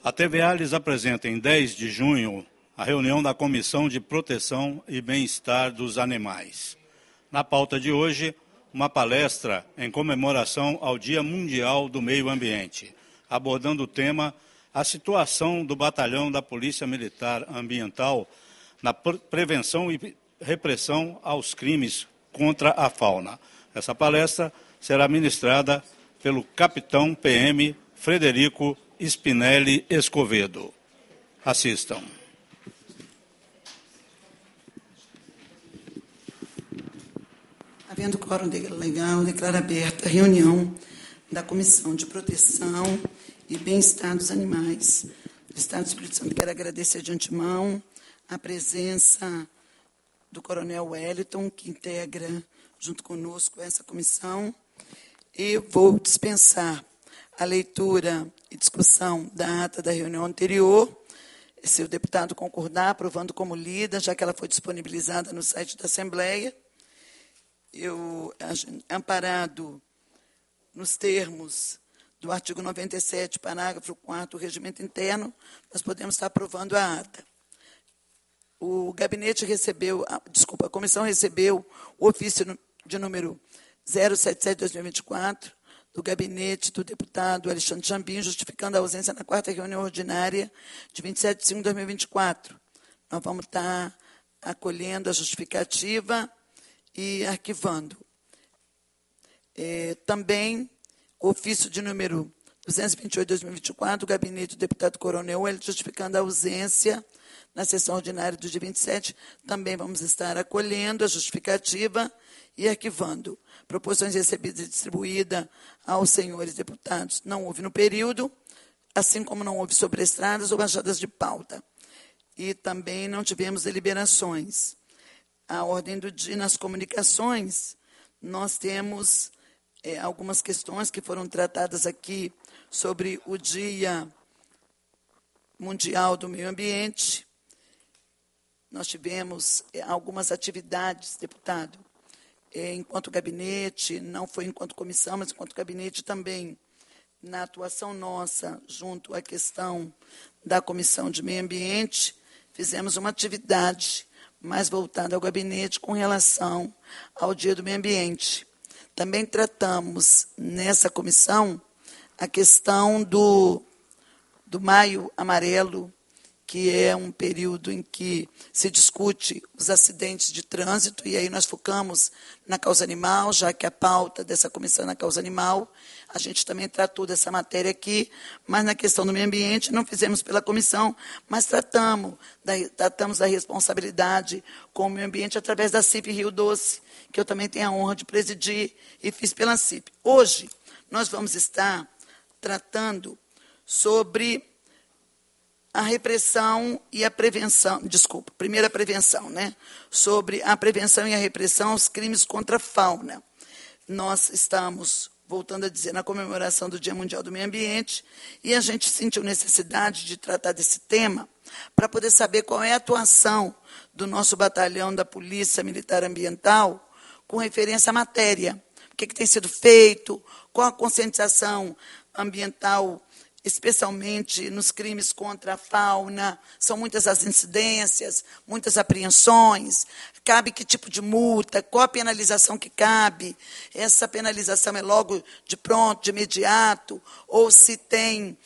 A TVA lhes apresenta em 10 de junho a reunião da Comissão de Proteção e Bem-Estar dos Animais. Na pauta de hoje, uma palestra em comemoração ao Dia Mundial do Meio Ambiente, abordando o tema a situação do Batalhão da Polícia Militar Ambiental na prevenção e repressão aos crimes contra a fauna. Essa palestra será ministrada pelo capitão PM Frederico Spinelli Escovedo. Assistam. Havendo quórum legal, declaro aberta a reunião da Comissão de Proteção e Bem-Estar dos Animais do Estado do Espírito Santo. Quero agradecer de antemão a presença do Coronel Wellington, que integra junto conosco essa comissão, e vou dispensar a leitura e discussão da ata da reunião anterior. Se o deputado concordar, aprovando como lida, já que ela foi disponibilizada no site da Assembleia, amparado nos termos do artigo 97, parágrafo 4º do Regimento Interno, nós podemos estar aprovando a ata. A comissão recebeu o ofício de número 077/2024, do gabinete do deputado Alexandre Jambim, justificando a ausência na 4ª reunião ordinária de 27 de 2024. Nós vamos estar acolhendo a justificativa e arquivando. Também o ofício de número 228/2024, do gabinete do deputado Coronel Wellington, justificando a ausência na sessão ordinária do dia 27, também vamos estar acolhendo a justificativa e arquivando. Proposições recebidas e distribuídas aos senhores deputados não houve no período, assim como não houve sobreestradas ou baixadas de pauta. E também não tivemos deliberações. A ordem do dia, nas comunicações, nós temos algumas questões que foram tratadas aqui sobre o Dia Mundial do Meio Ambiente. Nós tivemos algumas atividades, deputado, enquanto gabinete, não foi enquanto comissão, mas enquanto gabinete também, na atuação nossa, junto à questão da Comissão de Meio Ambiente, fizemos uma atividade mais voltada ao gabinete com relação ao Dia do Meio Ambiente. Também tratamos, nessa comissão, a questão do Maio Amarelo, que é um período em que se discute os acidentes de trânsito, e aí nós focamos na causa animal, já que a pauta dessa comissão é na causa animal. A gente também tratou dessa matéria aqui, mas na questão do meio ambiente não fizemos pela comissão, mas tratamos da responsabilidade com o meio ambiente através da CIP Rio Doce, que eu também tenho a honra de presidir e fiz pela CIP. Hoje, nós vamos estar tratando sobre a repressão e a prevenção, primeiro a prevenção, sobre a prevenção e a repressão aos crimes contra a fauna. Nós estamos, voltando a dizer, na comemoração do Dia Mundial do Meio Ambiente, e a gente sentiu necessidade de tratar desse tema para poder saber qual é a atuação do nosso batalhão da Polícia Militar Ambiental com referência à matéria. O que tem sido feito, qual a conscientização ambiental, especialmente nos crimes contra a fauna. São muitas as incidências, muitas apreensões. Cabe que tipo de multa, qual a penalização que cabe? Essa penalização é logo de pronto, de imediato, ou se tem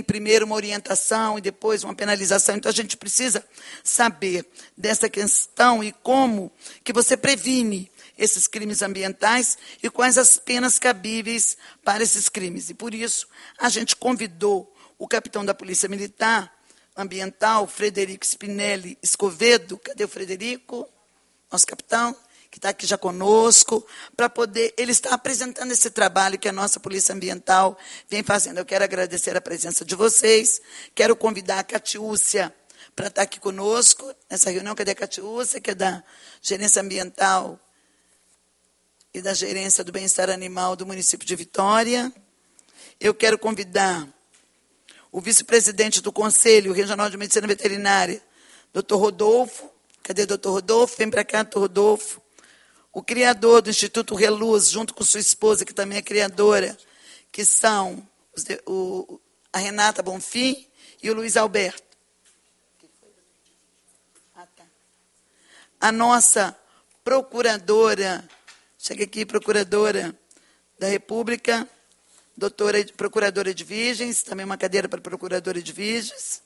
primeiro uma orientação e depois uma penalização. Então, a gente precisa saber dessa questão e como que você previne esses crimes ambientais e quais as penas cabíveis para esses crimes. E, por isso, a gente convidou o capitão da Polícia Militar Ambiental, Frederico Spinelli Escovedo. Cadê o Frederico? Nosso capitão, que está aqui já conosco, para poder... Ele está apresentando esse trabalho que a nossa Polícia Ambiental vem fazendo. Eu quero agradecer a presença de vocês, quero convidar a Catiúcia para estar aqui conosco nessa reunião. Cadê a Catiúcia, que é da Gerência Ambiental e da Gerência do Bem-Estar Animal do município de Vitória. Eu quero convidar o vice-presidente do Conselho Regional de Medicina Veterinária, doutor Rodolfo. Cadê o doutor Rodolfo? Vem para cá, doutor Rodolfo. O criador do Instituto Reluz, junto com sua esposa, que também é criadora, que são a Renata Bonfim e o Luiz Alberto. A nossa procuradora, chega aqui, procuradora da República, procuradora Edviges, também uma cadeira para procuradora Edviges.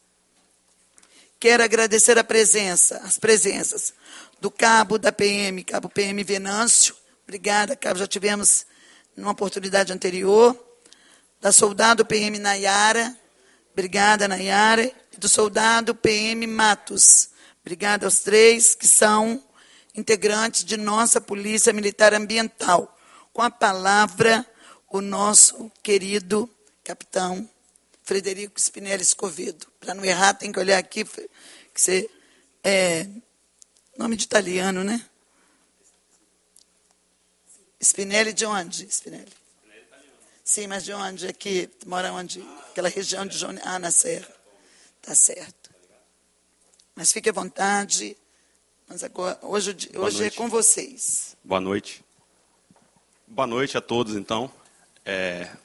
Quero agradecer as presenças do cabo da PM, cabo PM Venâncio. Obrigada, cabo, já tivemos numa oportunidade anterior. Da soldado PM Nayara. Obrigada, Nayara. E do soldado PM Matos. Obrigada aos três que são integrantes de nossa Polícia Militar Ambiental. Com a palavra, o nosso querido capitão Frederico Spinelli Escovedo. Para não errar, tem que olhar aqui, que você nome de italiano, né? Spinelli de onde? Spinelli. Sim, mas de onde? Aqui, mora onde? Aquela região de João... na Serra. Tá certo. Mas fique à vontade. Mas agora, hoje é com vocês. Boa noite. Boa noite a todos, então.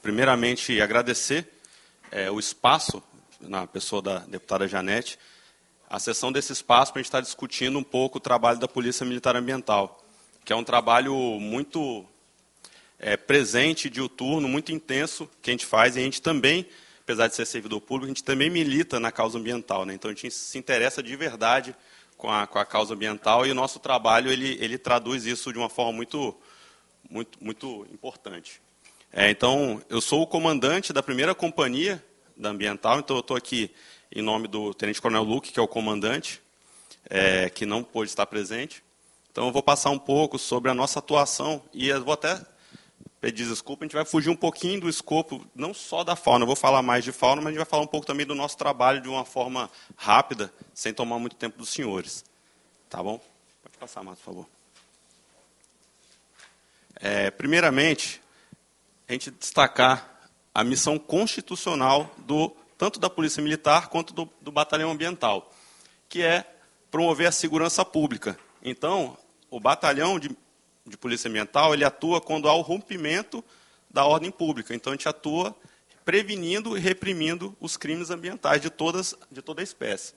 Primeiramente, agradecer o espaço, na pessoa da deputada Janete, a sessão desse espaço para a gente estar discutindo um pouco o trabalho da Polícia Militar Ambiental, que é um trabalho muito presente, diuturno, muito intenso que a gente faz, e a gente também, apesar de ser servidor público, a gente também milita na causa ambiental, né? Então a gente se interessa de verdade com a causa ambiental, e o nosso trabalho ele traduz isso de uma forma muito importante. Então, eu sou o comandante da primeira companhia da Ambiental, então eu estou aqui em nome do Tenente Coronel Luque, que é o comandante, que não pôde estar presente. Então, eu vou passar um pouco sobre a nossa atuação, e eu vou até pedir desculpa, a gente vai fugir um pouquinho do escopo, não só da fauna, eu vou falar mais de fauna, mas a gente vai falar um pouco também do nosso trabalho de uma forma rápida, sem tomar muito tempo dos senhores. Tá bom? Pode passar, Mato, por favor. Primeiramente, a gente destacar a missão constitucional tanto da Polícia Militar quanto do Batalhão Ambiental, que é promover a segurança pública. Então, o Batalhão de Polícia Ambiental, ele atua quando há o rompimento da ordem pública. Então, a gente atua prevenindo e reprimindo os crimes ambientais de toda a espécie.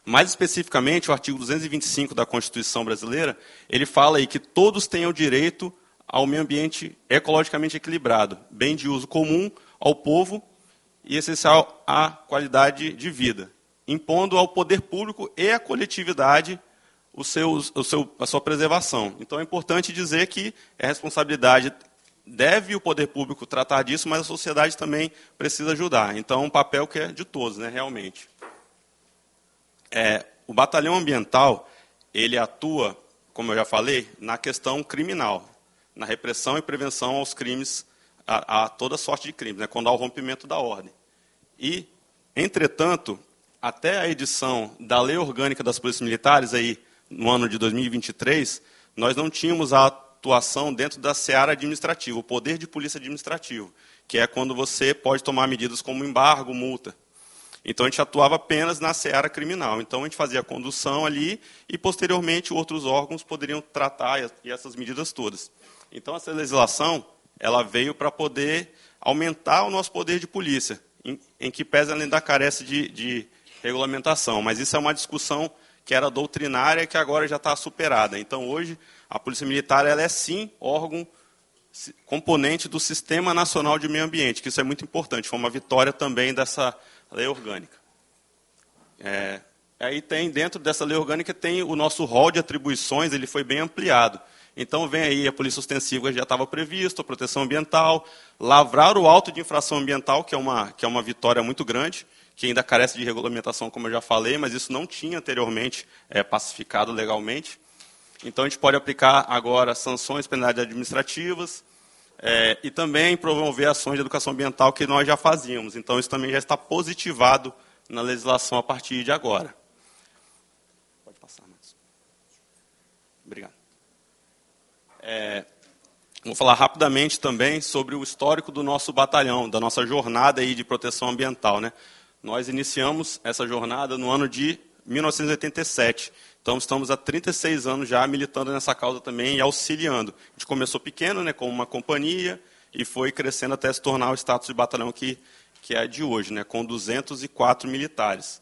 Mais especificamente, o artigo 225 da Constituição Brasileira, ele fala aí que todos tenham direito ao meio ambiente ecologicamente equilibrado, bem de uso comum ao povo e essencial à qualidade de vida, impondo ao poder público e à coletividade a sua preservação. Então, é importante dizer que é responsabilidade, deve o poder público tratar disso, mas a sociedade também precisa ajudar. Então, é um papel que é de todos, né, realmente. O Batalhão Ambiental, ele atua, como eu já falei, na questão criminal, na repressão e prevenção aos crimes, a toda sorte de crimes, né, quando há o rompimento da ordem. E, entretanto, até a edição da Lei Orgânica das Polícias Militares, aí, no ano de 2023, nós não tínhamos a atuação dentro da seara administrativa, o poder de polícia administrativo, que é quando você pode tomar medidas como embargo, multa. Então, a gente atuava apenas na seara criminal. Então, a gente fazia a condução ali e, posteriormente, outros órgãos poderiam tratar essas medidas todas. Então, essa legislação ela veio para poder aumentar o nosso poder de polícia, em que pese ela ainda carece de regulamentação. Mas isso é uma discussão que era doutrinária e que agora já está superada. Então, hoje, a Polícia Militar ela é, sim, órgão componente do Sistema Nacional de Meio Ambiente, que isso é muito importante. Foi uma vitória também dessa lei orgânica. Aí tem, dentro dessa lei orgânica, tem o nosso rol de atribuições, ele foi bem ampliado. Então, vem aí a polícia ostensiva, que já estava previsto, a proteção ambiental, lavrar o auto de infração ambiental, que é uma vitória muito grande, que ainda carece de regulamentação, como eu já falei, mas isso não tinha anteriormente pacificado legalmente. Então, a gente pode aplicar agora sanções penais administrativas e também promover ações de educação ambiental que nós já fazíamos. Então, isso também já está positivado na legislação a partir de agora. Pode passar, Marcos. Obrigado. Vou falar rapidamente também sobre o histórico do nosso batalhão, da nossa jornada aí de proteção ambiental, né? Nós iniciamos essa jornada no ano de 1987. Então, estamos há 36 anos já militando nessa causa também e auxiliando. A gente começou pequeno, né, como uma companhia, e foi crescendo até se tornar o status de batalhão que que é a de hoje, né, com 204 militares.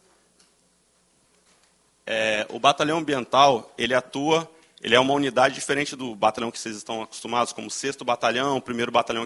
O batalhão ambiental, ele é uma unidade diferente do batalhão que vocês estão acostumados, como o 6º batalhão, o 1º batalhão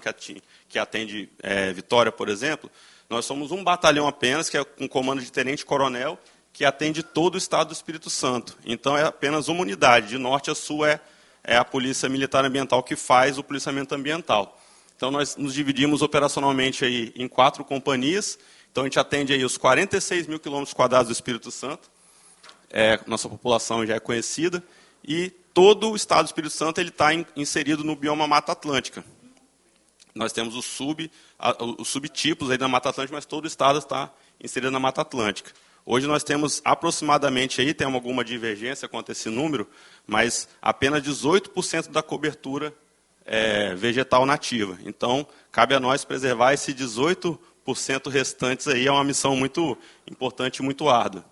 que atende Vitória, por exemplo. Nós somos um batalhão apenas, que é com comando de tenente-coronel, que atende todo o estado do Espírito Santo. Então, é apenas uma unidade, de norte a sul é a Polícia Militar Ambiental que faz o policiamento ambiental. Então, nós nos dividimos operacionalmente aí em 4 companhias. Então, a gente atende aí os 46 mil quilômetros quadrados do Espírito Santo. Nossa população já é conhecida. E todo o estado do Espírito Santo está inserido no bioma Mata Atlântica. Nós temos os subtipos aí da Mata Atlântica, mas todo o estado está inserido na Mata Atlântica. Hoje nós temos aproximadamente, aí, tem alguma divergência quanto a esse número, mas apenas 18% da cobertura vegetal nativa. Então, cabe a nós preservar esse 18% restantes aí, é uma missão muito importante e muito árdua.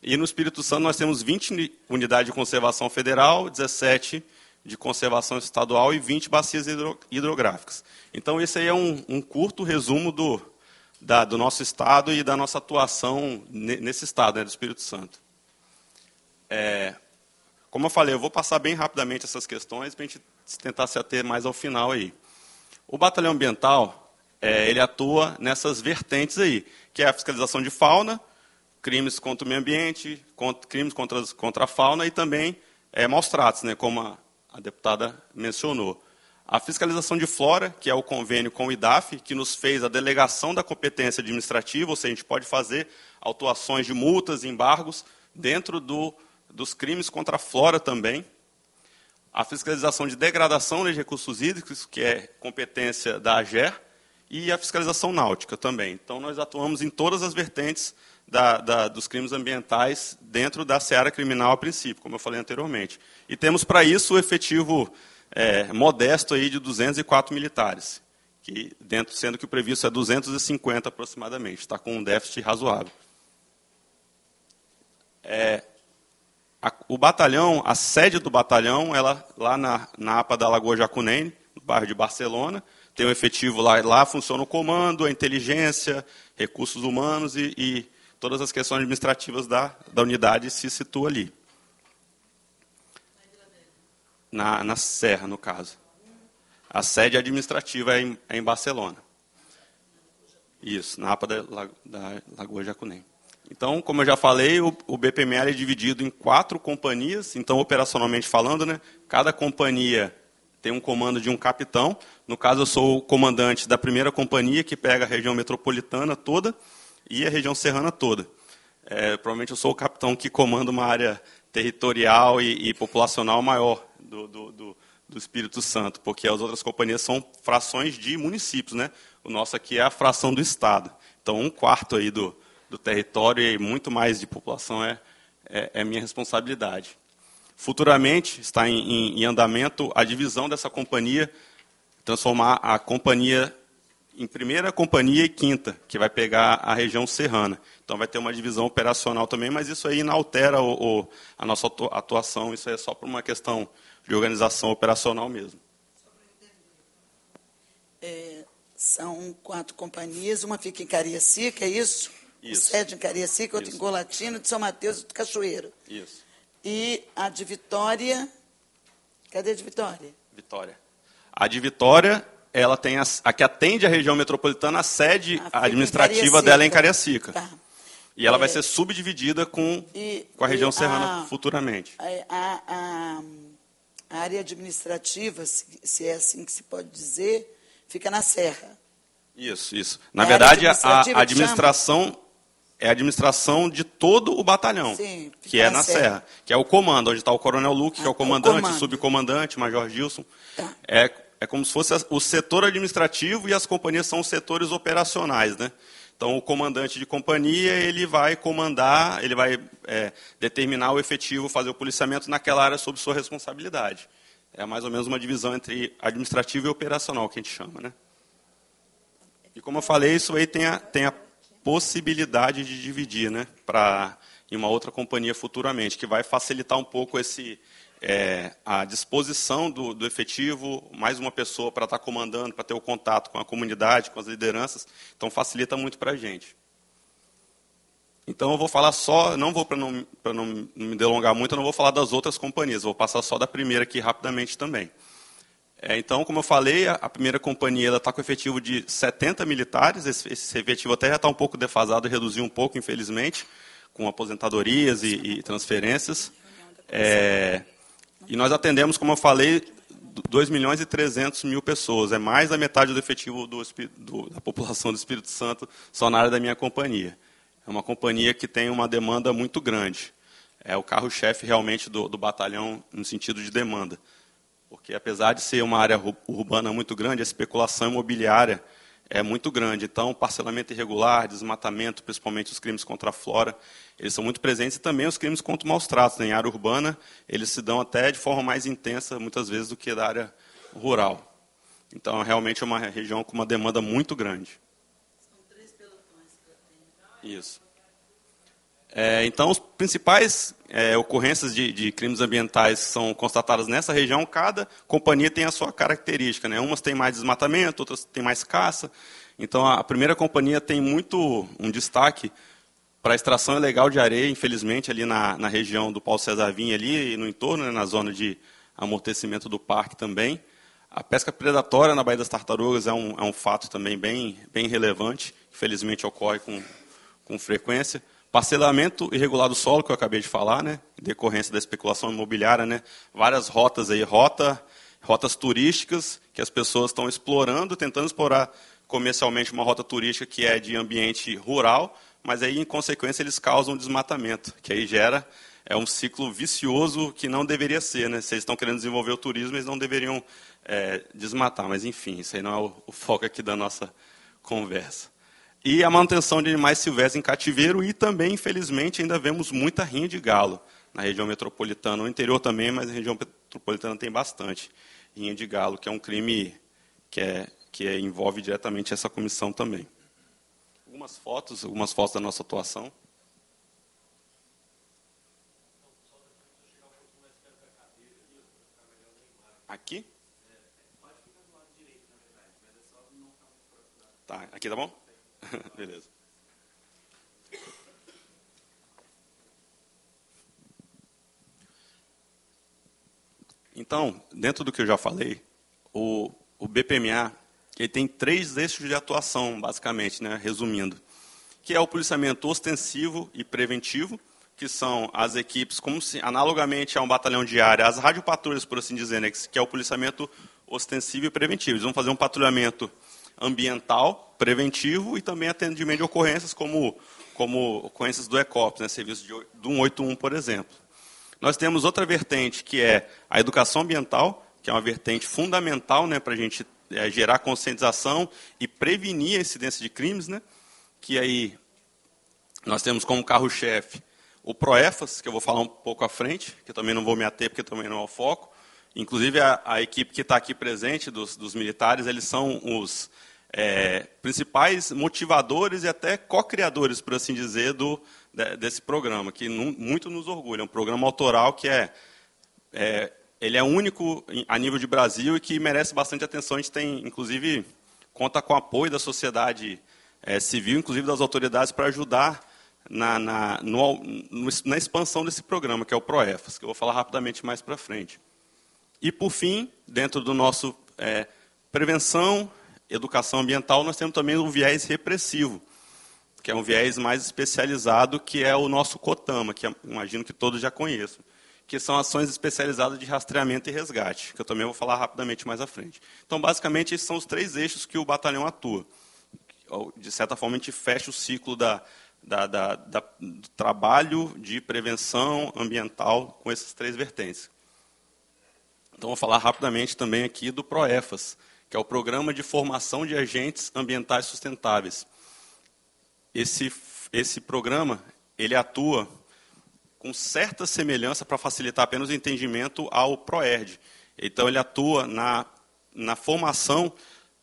E no Espírito Santo nós temos 20 unidades de conservação federal, 17 de conservação estadual e 20 bacias hidrográficas. Então, esse aí é um curto resumo do nosso estado e da nossa atuação nesse estado, né, do Espírito Santo. Como eu falei, eu vou passar bem rapidamente essas questões para a gente tentar se ater mais ao final aí. O batalhão ambiental, ele atua nessas vertentes aí, que é a fiscalização de fauna, crimes contra o meio ambiente, crimes contra a fauna e também maus tratos, né, como a deputada mencionou. A fiscalização de flora, que é o convênio com o IDAF, que nos fez a delegação da competência administrativa, ou seja, a gente pode fazer autuações de multas e embargos dentro dos crimes contra a flora também. A fiscalização de degradação de recursos hídricos, que é competência da AGER, e a fiscalização náutica também. Então, nós atuamos em todas as vertentes dos crimes ambientais dentro da seara criminal a princípio, como eu falei anteriormente. E temos para isso o efetivo modesto aí de 204 militares, sendo que o previsto é 250 aproximadamente, está com um déficit razoável. O batalhão, a sede do batalhão, ela lá na APA da Lagoa Jacunene, no bairro de Barcelona, tem um efetivo lá funciona o comando, a inteligência, recursos humanos e todas as questões administrativas da unidade se situa ali. Na Serra, no caso. A sede administrativa é em Barcelona. Isso, na APA da Lagoa Jacunene. Então, como eu já falei, o BPML é dividido em 4 companhias. Então, operacionalmente falando, né, cada companhia tem um comando de um capitão. No caso, eu sou o comandante da 1ª companhia, que pega a região metropolitana toda e a região serrana toda. Provavelmente eu sou o capitão que comanda uma área territorial e populacional maior do Espírito Santo, porque as outras companhias são frações de municípios, né? O nosso aqui é a fração do Estado. Então, 1/4 aí do território e muito mais de população é minha responsabilidade. Futuramente, está em andamento a divisão dessa companhia, transformar a companhia em 1ª companhia e 5ª, que vai pegar a região serrana. Então, vai ter uma divisão operacional também, mas isso aí não altera a nossa atuação, isso é só por uma questão de organização operacional mesmo. São 4 companhias, uma fica em Cariacica, é isso? Isso. Sede em Cariacica, outra em Colatina, de São Mateus e de Cachoeiro. Isso. E a de Vitória, cadê a de Vitória? Vitória. A de Vitória, ela tem a que atende a região metropolitana, a sede administrativa dela é em Cariacica. Tá. E ela vai ser subdividida com a região serrana futuramente. A área administrativa, se é assim que se pode dizer, fica na Serra. Isso. Na verdade, a administração é a administração de todo o batalhão, sim, que é na Serra, que é o comando, onde está o Coronel Luque, que é o comandante, o subcomandante, Major Gilson. Tá. É como se fosse o setor administrativo e as companhias são os setores operacionais, né? Então, o comandante de companhia, ele vai comandar, ele vai determinar o efetivo, fazer o policiamento naquela área sob sua responsabilidade. É mais ou menos uma divisão entre administrativo e operacional, que a gente chama, né? E como eu falei, isso aí tem a possibilidade de dividir, né, em uma outra companhia futuramente, que vai facilitar um pouco a disposição do efetivo, mais uma pessoa para estar comandando, para ter o contato com a comunidade, com as lideranças, então facilita muito para a gente. Então eu vou falar só, não vou para não me delongar muito, eu não vou falar das outras companhias, vou passar só da primeira aqui rapidamente também. Então, como eu falei, a primeira companhia está com efetivo de 70 militares, esse efetivo até já está um pouco defasado, reduziu um pouco, infelizmente, com aposentadorias e transferências. E nós atendemos, como eu falei, 2.300.000 pessoas, é mais da metade do efetivo da população do Espírito Santo só na área da minha companhia. É uma companhia que tem uma demanda muito grande. É o carro-chefe realmente do batalhão no sentido de demanda. Porque apesar de ser uma área urbana muito grande, a especulação imobiliária é muito grande. Então, parcelamento irregular, desmatamento, principalmente os crimes contra a flora, eles são muito presentes. E também os crimes contra maus tratos. Em área urbana, eles se dão até de forma mais intensa, muitas vezes, do que da área rural. Então, realmente é uma região com uma demanda muito grande. São 3 pelotões que eu tenho. Isso. Então, as principais ocorrências de crimes ambientais são constatadas nessa região. Cada companhia tem a sua característica, né? Umas têm mais desmatamento, outras têm mais caça. Então, a primeira companhia tem muito um destaque para a extração ilegal de areia, infelizmente, ali na região do Paulo César Vinha, ali e no entorno, né, na zona de amortecimento do parque também. A pesca predatória na Baía das Tartarugas é um fato também bem relevante, infelizmente ocorre com frequência. Parcelamento irregular do solo, que eu acabei de falar, né, em decorrência da especulação imobiliária, né, várias rotas aí, rotas turísticas que as pessoas estão explorando, tentando explorar comercialmente uma rota turística que é de ambiente rural, mas aí, em consequência, eles causam desmatamento, que aí gera um ciclo vicioso que não deveria ser, né? Se eles estão querendo desenvolver o turismo, eles não deveriam desmatar, mas enfim, isso aí não é o foco aqui da nossa conversa. E a manutenção de animais silvestres em cativeiro e também, infelizmente, ainda vemos muita rinha de galo na região metropolitana. No interior também, mas na região metropolitana tem bastante rinha de galo, que é um crime que envolve diretamente essa comissão também. Algumas fotos da nossa atuação. Aqui? Tá, aqui tá bom? Beleza. Então, dentro do que eu já falei, o BPMA ele tem 3 eixos de atuação, basicamente, né, resumindo, que é o policiamento ostensivo e preventivo, que são as equipes, analogamente a um batalhão de área, as radiopatrulhas, por assim dizer, né, que é o policiamento ostensivo e preventivo. Eles vão fazer um patrulhamento ambiental, preventivo e também atendimento de ocorrências como ocorrências do ECOPS, né, serviço do 181, por exemplo. Nós temos outra vertente, que é a educação ambiental, que é uma vertente fundamental, né, para a gente gerar conscientização e prevenir a incidência de crimes, né, que aí nós temos como carro-chefe o PROEFAS, que eu vou falar um pouco à frente, que eu também não vou me ater, porque também não é o foco. Inclusive, a equipe que está aqui presente, dos militares, eles são os principais motivadores e até co-criadores, por assim dizer, desse programa, que muito nos orgulha. É um programa autoral que ele é único a nível de Brasil e que merece bastante atenção. A gente tem, inclusive, conta com o apoio da sociedade civil, inclusive das autoridades, para ajudar na expansão desse programa, que é o PROEFAS, que eu vou falar rapidamente mais para frente. E, por fim, dentro do nosso prevenção, educação ambiental, nós temos também o viés repressivo, que é um viés mais especializado, que é o nosso COTAMA, que imagino que todos já conheçam, que são ações especializadas de rastreamento e resgate, que eu também vou falar rapidamente mais à frente. Então, basicamente, esses são os 3 eixos que o batalhão atua. De certa forma, a gente fecha o ciclo do trabalho de prevenção ambiental com essas 3 vertentes. Então, vou falar rapidamente também aqui do PROEFAS, que é o Programa de Formação de Agentes Ambientais Sustentáveis. Esse programa, ele atua com certa semelhança, para facilitar apenas o entendimento, ao PROERD. Então, ele atua na formação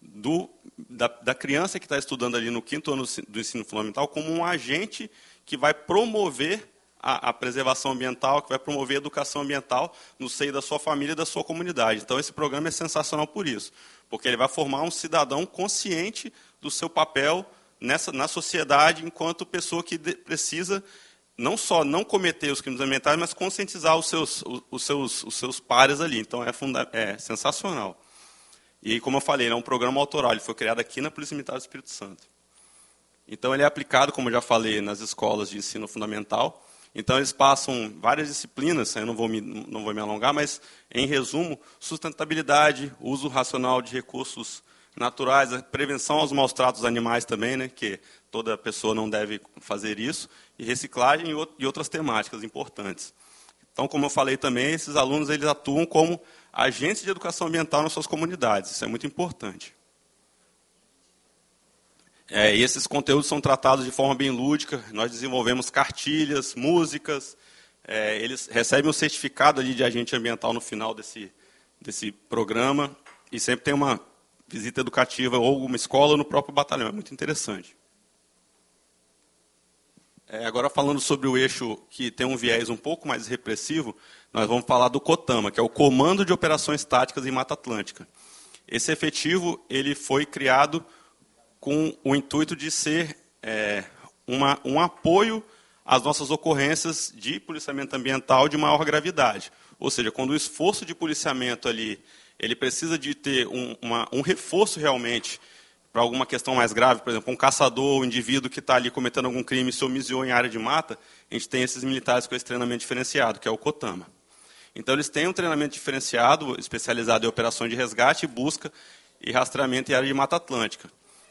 da criança que está estudando ali no 5º ano do ensino fundamental como um agente que vai promover a preservação ambiental, que vai promover a educação ambiental no seio da sua família e da sua comunidade. Então, esse programa é sensacional por isso, porque ele vai formar um cidadão consciente do seu papel na sociedade, enquanto pessoa que precisa não só não cometer os crimes ambientais, mas conscientizar os seus pares ali. Então, é sensacional. E, como eu falei, é um programa autoral, ele foi criado aqui na Polícia Militar do Espírito Santo. Então, ele é aplicado, como eu já falei, nas escolas de ensino fundamental. Então, eles passam várias disciplinas, eu não vou me alongar, mas, em resumo, sustentabilidade, uso racional de recursos naturais, a prevenção aos maus tratos animais também, né, que toda pessoa não deve fazer isso, e reciclagem e outras temáticas importantes. Então, como eu falei também, esses alunos eles atuam como agentes de educação ambiental nas suas comunidades, isso é muito importante. E esses conteúdos são tratados de forma bem lúdica, nós desenvolvemos cartilhas, músicas, eles recebem um certificado ali de agente ambiental no final desse programa, e sempre tem uma visita educativa ou uma escola no próprio batalhão, é muito interessante. Agora, falando sobre o eixo que tem um viés um pouco mais repressivo, nós vamos falar do COTAMA, que é o Comando de Operações Táticas em Mata Atlântica. Esse efetivo ele foi criado com o intuito de ser um apoio às nossas ocorrências de policiamento ambiental de maior gravidade. Ou seja, quando o esforço de policiamento ali, ele precisa de ter um reforço realmente para alguma questão mais grave, por exemplo, um caçador, um indivíduo que está ali cometendo algum crime e se homiziou em área de mata, a gente tem esses militares com esse treinamento diferenciado, que é o COTAMA. Então, eles têm um treinamento diferenciado, especializado em operações de resgate, busca e rastreamento em área de Mata Atlântica.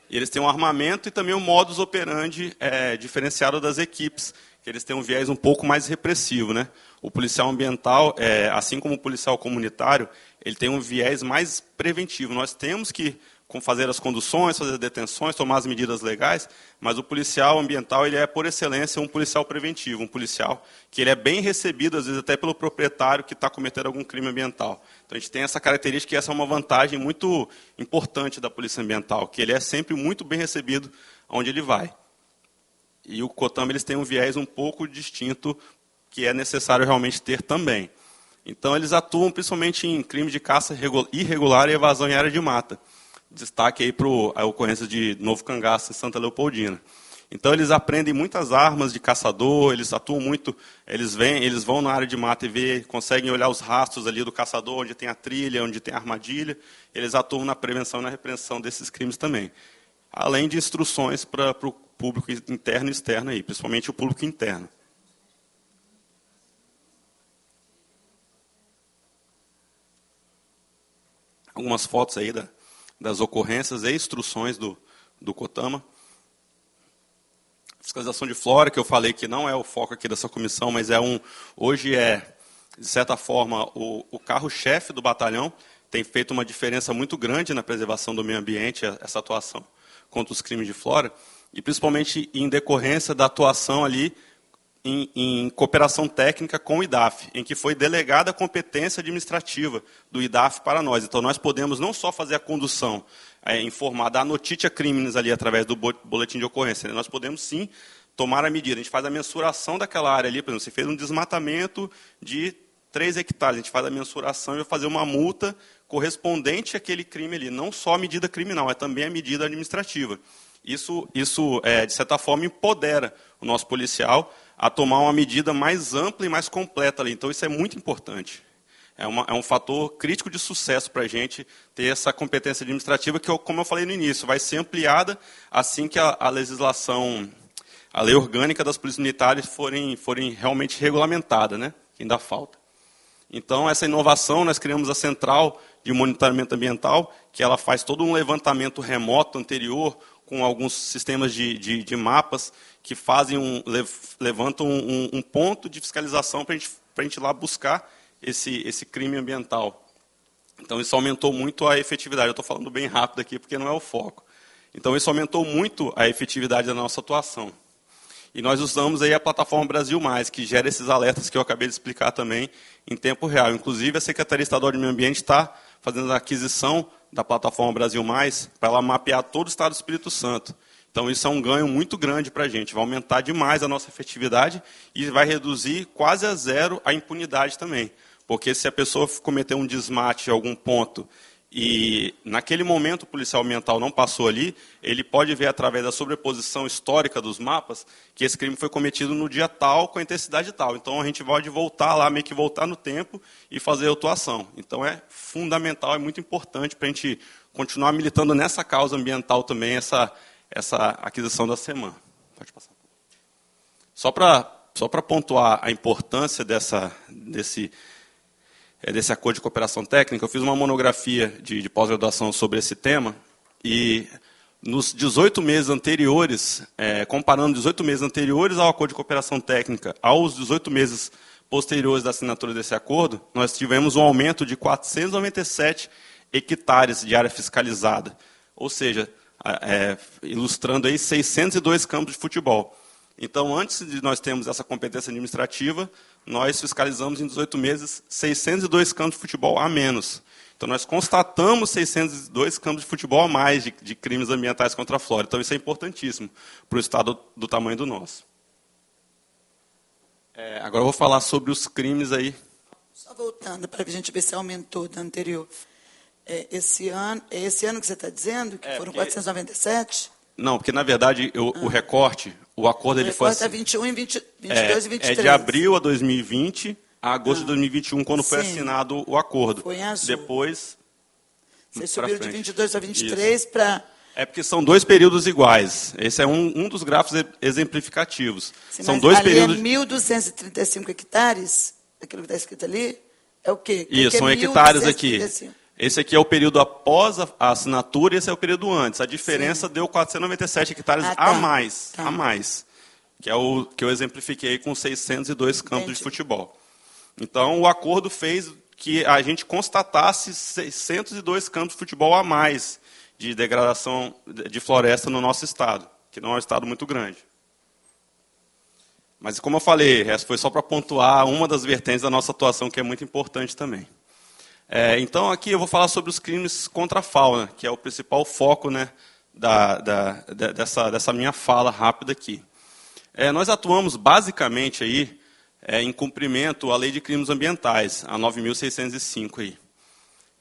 E eles têm um armamento e também um modus operandi diferenciado das equipes, que eles têm um viés um pouco mais repressivo, né? O policial ambiental, assim como o policial comunitário, ele tem um viés mais preventivo. Nós temos que fazer as conduções, fazer as detenções, tomar as medidas legais, mas o policial ambiental ele é, por excelência, um policial preventivo, um policial que ele é bem recebido, às vezes até pelo proprietário que está cometendo algum crime ambiental. Então, a gente tem essa característica e essa é uma vantagem muito importante da polícia ambiental, que ele é sempre muito bem recebido onde ele vai. E o COTAMA eles têm um viés um pouco distinto, que é necessário realmente ter também. Então, eles atuam principalmente em crime de caça irregular e evasão em área de mata. Destaque aí para a ocorrência de Novo Cangaço, em Santa Leopoldina. Então, eles aprendem muitas armas de caçador, eles atuam muito, eles vão na área de mata e conseguem olhar os rastros ali do caçador, onde tem a trilha, onde tem a armadilha. Eles atuam na prevenção e na repreensão desses crimes também. Além de instruções para o público interno e externo, aí, principalmente o público interno. Algumas fotos aí das ocorrências e instruções do COTAMA. Fiscalização de flora, que eu falei que não é o foco aqui dessa comissão, mas hoje de certa forma, o carro-chefe do batalhão, tem feito uma diferença muito grande na preservação do meio ambiente, essa atuação contra os crimes de flora, e principalmente em decorrência da atuação ali em cooperação técnica com o IDAF, em que foi delegada a competência administrativa do IDAF para nós. Então, nós podemos não só fazer a condução, informar, dar notícia crimes ali através do boletim de ocorrência, nós podemos sim tomar a medida. A gente faz a mensuração daquela área ali, por exemplo, você fez um desmatamento de 3 hectares, a gente faz a mensuração e vai fazer uma multa correspondente àquele crime ali. Não só a medida criminal, é também a medida administrativa. Isso de certa forma, empodera o nosso policial a tomar uma medida mais ampla e mais completa ali. Então, isso é muito importante. É um fator crítico de sucesso para a gente ter essa competência administrativa que, como eu falei no início, vai ser ampliada assim que a legislação, a lei orgânica das polícias militares forem realmente regulamentada, né? Que ainda falta. Então, essa inovação, nós criamos a Central de Monitoramento Ambiental, que ela faz todo um levantamento remoto anterior, com alguns sistemas de mapas que levantam um ponto de fiscalização para a gente ir lá buscar esse crime ambiental. Então, isso aumentou muito a efetividade. Eu estou falando bem rápido aqui, porque não é o foco. Então, isso aumentou muito a efetividade da nossa atuação. E nós usamos aí a plataforma Brasil Mais, que gera esses alertas que eu acabei de explicar também em tempo real. Inclusive, a Secretaria Estadual de Meio Ambiente está fazendo a aquisição da plataforma Brasil Mais para ela mapear todo o estado do Espírito Santo. Então, isso é um ganho muito grande para a gente. Vai aumentar demais a nossa efetividade e vai reduzir quase a zero a impunidade também. Porque se a pessoa cometer um desmate em algum ponto e naquele momento o policial ambiental não passou ali, ele pode ver através da sobreposição histórica dos mapas que esse crime foi cometido no dia tal, com a intensidade tal. Então, a gente pode voltar lá, meio que voltar no tempo e fazer a autuação. Então, é fundamental, é muito importante para a gente continuar militando nessa causa ambiental também, essa aquisição da SEMAN. Pode passar. Só para pontuar a importância desse acordo de cooperação técnica, eu fiz uma monografia de pós-graduação sobre esse tema, e nos 18 meses anteriores, comparando 18 meses anteriores ao acordo de cooperação técnica aos 18 meses posteriores da assinatura desse acordo, nós tivemos um aumento de 497 hectares de área fiscalizada, ou seja, ilustrando aí 602 campos de futebol. Então, antes de nós termos essa competência administrativa, nós fiscalizamos em 18 meses 602 campos de futebol a menos. Então, nós constatamos 602 campos de futebol a mais de crimes ambientais contra a flora. Então, isso é importantíssimo para o Estado do tamanho do nosso. Agora eu vou falar sobre os crimes aí. Só voltando, para que a gente ver se aumentou do anterior. Esse ano que você está dizendo, que foram 497? Não, porque, na verdade, o recorte, o acordo ele foi assim. O recorte é 21, 22 e 23. É de abril a 2020 a agosto de 2021, quando foi assinado o acordo. Foi em azul. Depois... Vocês subiram de 22 a 23 para... É porque são dois períodos iguais. Esse é um dos gráficos exemplificativos. Sim, são dois ali períodos... 1.235 hectares, aquilo que está escrito ali, é o quê? Isso, são hectares aqui. Esse aqui é o período após a assinatura e esse é o período antes. A diferença deu 497 hectares a mais. A mais. Que é o que eu exemplifiquei com 602 campos de futebol. Então, o acordo fez que a gente constatasse 602 campos de futebol a mais de degradação de floresta no nosso estado, que não é um estado muito grande. Mas, como eu falei, essa foi só para pontuar uma das vertentes da nossa atuação, que é muito importante também. Então, aqui eu vou falar sobre os crimes contra a fauna, que é o principal foco, né, dessa minha fala rápida aqui. Nós atuamos basicamente aí, em cumprimento à Lei de Crimes Ambientais, a 9.605, aí,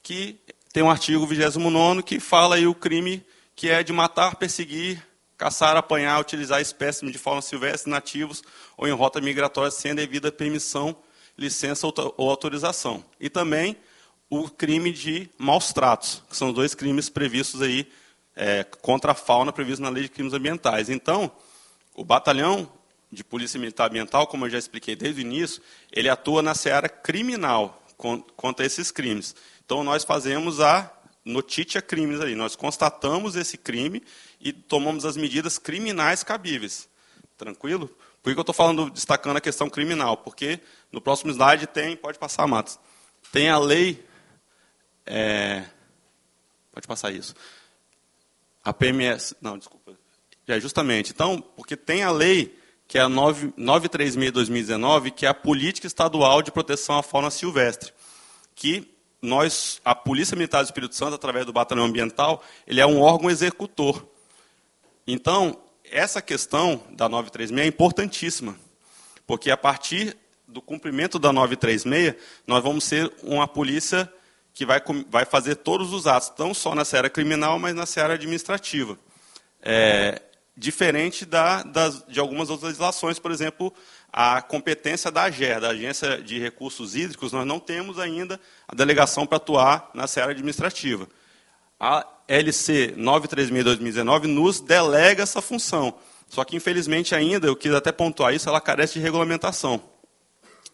que tem um artigo 29º que fala aí o crime que é de matar, perseguir, caçar, apanhar, utilizar espécimes de fauna silvestre nativos ou em rota migratória sem a devida permissão, licença ou autorização. E também o crime de maus tratos, que são os dois crimes previstos aí contra a fauna, previstos na Lei de Crimes Ambientais. Então, o Batalhão de Polícia Militar Ambiental, como eu já expliquei desde o início, ele atua na seara criminal contra esses crimes. Então, nós fazemos a notícia crimes ali, nós constatamos esse crime e tomamos as medidas criminais cabíveis. Tranquilo? Por que eu estou destacando a questão criminal? Porque no próximo slide pode passar, Matos, tem a lei... pode passar isso. A PMS... Não, desculpa. Justamente. Então, porque tem a lei, que é a 936/2019, que é a Política Estadual de Proteção à Fauna Silvestre, que a Polícia Militar do Espírito Santo, através do Batalhão Ambiental, ele é um órgão executor. Então, essa questão da 936 é importantíssima, porque a partir do cumprimento da 936, nós vamos ser uma polícia que vai fazer todos os atos, não só na seara criminal, mas na seara administrativa. Diferente de algumas outras legislações, por exemplo, a competência da AGER, da Agência de Recursos Hídricos, nós não temos ainda a delegação para atuar na seara administrativa. A LC 936/2019 nos delega essa função. Só que, infelizmente, ainda, eu quis até pontuar isso, ela carece de regulamentação.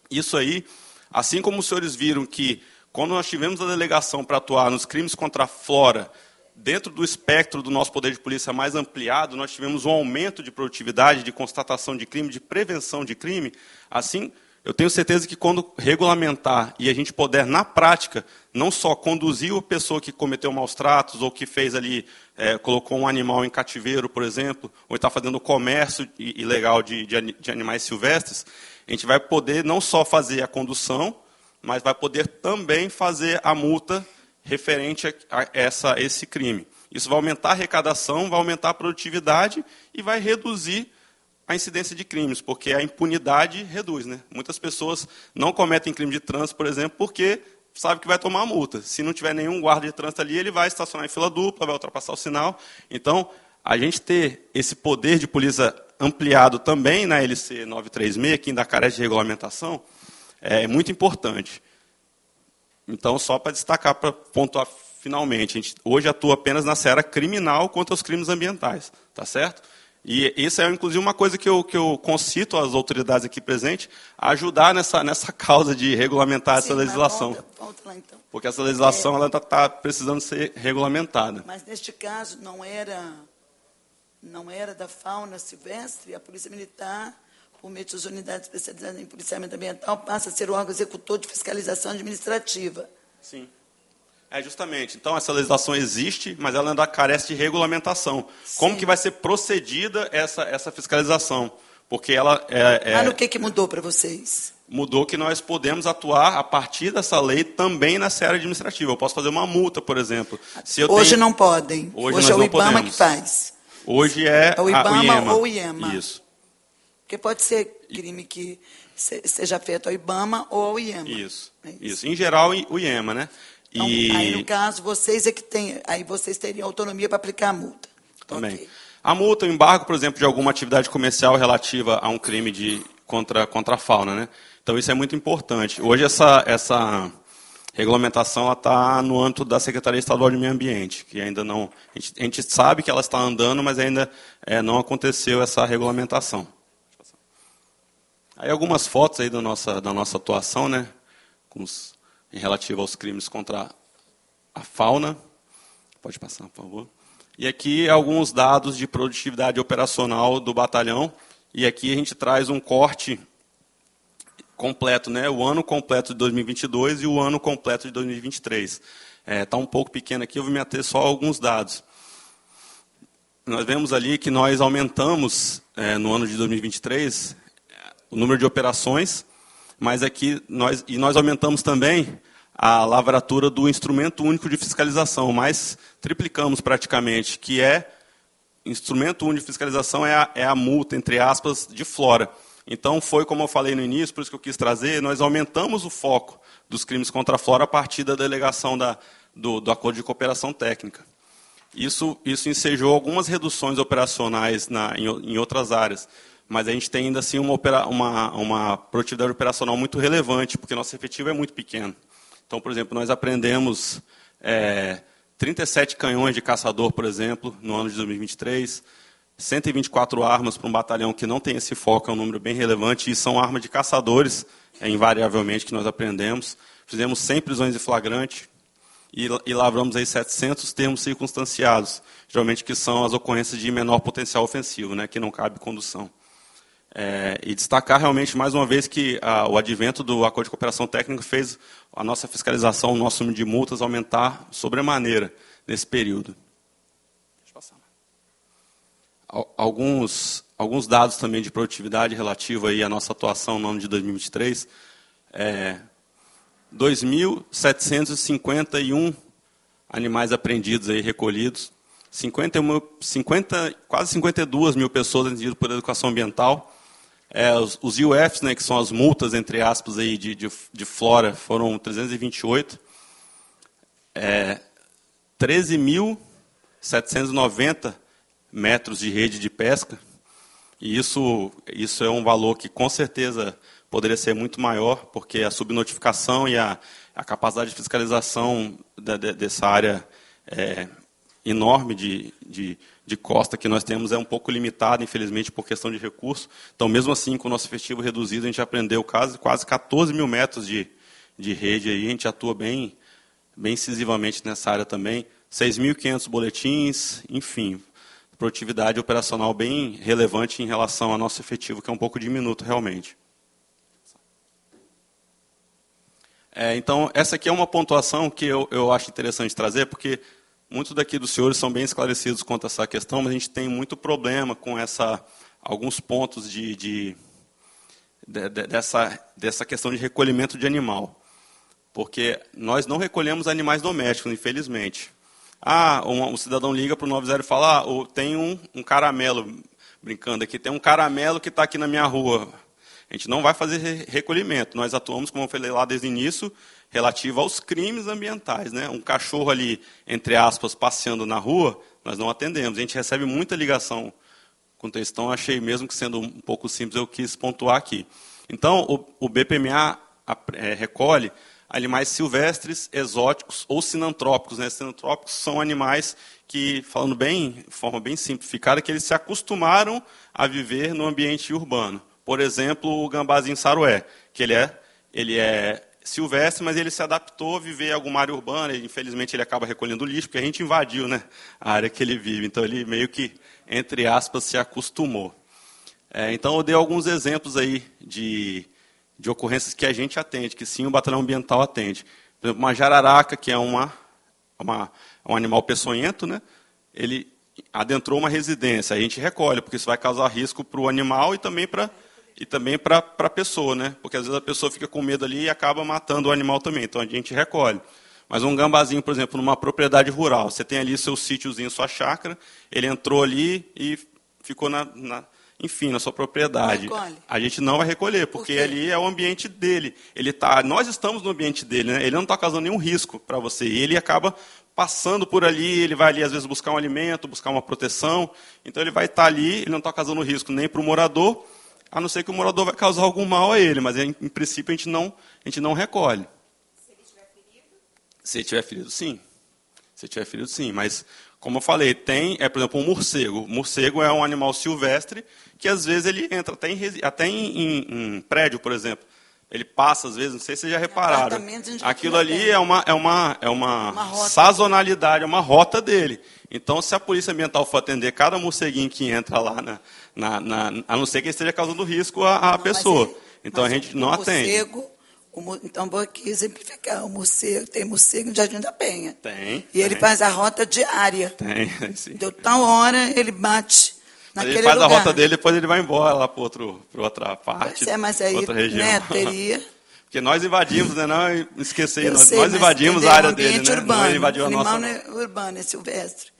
Isso aí, assim como os senhores viram que, quando nós tivemos a delegação para atuar nos crimes contra a flora, dentro do espectro do nosso poder de polícia mais ampliado, nós tivemos um aumento de produtividade, de constatação de crime, de prevenção de crime. Assim, eu tenho certeza que quando regulamentar e a gente puder, na prática, não só conduzir a pessoa que cometeu maus tratos ou que fez ali, colocou um animal em cativeiro, por exemplo, ou está fazendo comércio ilegal de animais silvestres, a gente vai poder não só fazer a condução, mas vai poder também fazer a multa referente a esse crime. Isso vai aumentar a arrecadação, vai aumentar a produtividade e vai reduzir a incidência de crimes, porque a impunidade reduz, né? Muitas pessoas não cometem crime de trânsito, por exemplo, porque sabe que vai tomar multa. Se não tiver nenhum guarda de trânsito ali, ele vai estacionar em fila dupla, vai ultrapassar o sinal. Então, a gente ter esse poder de polícia ampliado também na LC 936, que ainda carece de regulamentação, é muito importante. Então, só para destacar, para pontuar finalmente, a gente hoje atua apenas na seara criminal contra os crimes ambientais, tá certo? E isso é, inclusive, uma coisa que eu concito às autoridades aqui presentes, a ajudar nessa causa de regulamentar essa legislação. Volta lá, então. Porque essa legislação ela está precisando ser regulamentada. Mas, neste caso, não era da fauna silvestre, a Polícia Militar, por meio de suas unidades especializadas em policiamento ambiental, passa a ser o órgão executor de fiscalização administrativa. Sim. Justamente. Então, essa legislação existe, mas ela ainda carece de regulamentação. Sim. Como que vai ser procedida essa fiscalização? Porque ela Mas o que mudou para vocês? Mudou que nós podemos atuar, a partir dessa lei, também na seara administrativa. Eu posso fazer uma multa, por exemplo. Hoje não podem. Hoje é o IBAMA que faz. Hoje é o IBAMA ou o IEMA. Isso. Porque pode ser crime que seja feito ao IBAMA ou ao IEMA. Isso. Em geral, o IEMA, né? Então, aí, no caso, vocês é que têm, aí vocês teriam autonomia para aplicar a multa. Também. Okay. A multa, o embargo, por exemplo, de alguma atividade comercial relativa a um crime contra a fauna, né? Então, isso é muito importante. Hoje, essa regulamentação está no âmbito da Secretaria Estadual de Meio Ambiente, que ainda não... A gente sabe que ela está andando, mas ainda não aconteceu essa regulamentação. Aí algumas fotos aí da nossa atuação, né? Em relativo aos crimes contra a fauna. Pode passar, por favor. E aqui alguns dados de produtividade operacional do batalhão. E aqui a gente traz um corte completo, né? O ano completo de 2022 e o ano completo de 2023. Está um pouco pequeno aqui, eu vou me ater só a alguns dados. Nós vemos ali que nós aumentamos, no ano de 2023, o número de operações, mas aqui nós aumentamos também a lavratura do instrumento único de fiscalização, mas triplicamos praticamente, que instrumento único de fiscalização é a multa, entre aspas, de flora. Então, foi como eu falei no início, por isso que eu quis trazer, nós aumentamos o foco dos crimes contra a flora a partir da delegação do Acordo de Cooperação Técnica. Isso ensejou algumas reduções operacionais em outras áreas, mas a gente tem ainda assim uma produtividade operacional muito relevante, porque nosso efetivo é muito pequeno. Então, por exemplo, nós apreendemos 37 canhões de caçador, por exemplo, no ano de 2023, 124 armas para um batalhão que não tem esse foco, é um número bem relevante, e são armas de caçadores, invariavelmente, que nós apreendemos. Fizemos 100 prisões de flagrante e lavramos aí 700 termos circunstanciados, geralmente que são as ocorrências de menor potencial ofensivo, né, que não cabe condução. E destacar realmente, mais uma vez, que o advento do Acordo de Cooperação Técnica fez a nossa fiscalização, o nosso número de multas aumentar sobremaneira nesse período. Deixa eu passar. Alguns dados também de produtividade relativo aí à nossa atuação no ano de 2023. 2.751 animais apreendidos aí, recolhidos. Quase 52 mil pessoas atendidas por educação ambiental. Os IUFs, né, que são as multas, entre aspas, aí, de flora, foram 328. 13.790 metros de rede de pesca. E isso é um valor que, com certeza, poderia ser muito maior, porque a subnotificação e a capacidade de fiscalização dessa área enorme de costa que nós temos é um pouco limitada, infelizmente, por questão de recurso. Então, mesmo assim, com o nosso efetivo reduzido, a gente apreendeu quase 14 mil metros de rede. Aí, a gente atua bem incisivamente nessa área também. 6.500 boletins, enfim, produtividade operacional bem relevante em relação ao nosso efetivo, que é um pouco diminuto realmente. Então, essa aqui é uma pontuação que eu acho interessante trazer, porque muitos daqui dos senhores são bem esclarecidos quanto a essa questão, mas a gente tem muito problema com alguns pontos dessa questão de recolhimento de animal. Porque nós não recolhemos animais domésticos, infelizmente. um cidadão liga para o 90 e fala, tem um caramelo, brincando aqui, tem um caramelo que está aqui na minha rua. A gente não vai fazer recolhimento. Nós atuamos, como eu falei lá desde o início, relativo aos crimes ambientais, né? Um cachorro ali, entre aspas, passeando na rua, nós não atendemos. A gente recebe muita ligação quanto a isso, então achei mesmo que sendo um pouco simples, eu quis pontuar aqui. Então, o BPMA recolhe animais silvestres, exóticos ou sinantrópicos, né? Sinantrópicos são animais que, falando bem, de forma bem simplificada, que eles se acostumaram a viver no ambiente urbano. Por exemplo, o gambazinho sarué, que ele é silvestre, mas ele se adaptou a viver em alguma área urbana, e, infelizmente ele acaba recolhendo lixo, porque a gente invadiu, né, a área que ele vive. Então ele meio que, entre aspas, se acostumou. Então eu dei alguns exemplos aí de ocorrências que a gente atende, que sim, o batalhão ambiental atende. Por exemplo, uma jararaca, que é um animal peçonhento, né? Ele adentrou uma residência, a gente recolhe, porque isso vai causar risco para o animal e também para a pessoa, né? Porque às vezes a pessoa fica com medo ali e acaba matando o animal também, então a gente recolhe. Mas um gambazinho, por exemplo, numa propriedade rural, você tem ali seu sítiozinho, sua chácara, ele entrou ali e ficou enfim, na sua propriedade. A gente não vai recolher, porque ali é o ambiente dele. Nós estamos no ambiente dele, né? Ele não está causando nenhum risco para você. E ele acaba passando por ali, ele vai ali, às vezes, buscar um alimento, buscar uma proteção. Então, ele vai estar ali, ele não está causando risco nem para o morador, a não ser que o morador vai causar algum mal a ele. Mas, em princípio, a gente não recolhe. Se ele estiver ferido? Se ele estiver ferido, sim. Se ele estiver ferido, sim. Mas, como eu falei, por exemplo, um morcego. O morcego é um animal silvestre que, às vezes, ele entra até em prédio, por exemplo. Ele passa, às vezes, não sei se vocês já repararam. Aquilo ali é uma sazonalidade, é uma rota dele. Então, se a Polícia Ambiental for atender cada morceguinho que entra lá, a não ser que ele esteja causando risco à pessoa. Então, a gente não atende. Então, vou aqui exemplificar. Tem morcego no Jardim da Penha. Tem. E ele faz a rota diária. Tem, sim. Deu tal hora, ele bate naquele lugar. Ele faz a rota dele, depois ele vai embora lá para outra parte, mas aí, outra região. Né, teria... Porque nós invadimos, né? Não esqueci, nós invadimos a área dele, né? Urbano, não invadiu a nossa. O animal não é urbano, é silvestre.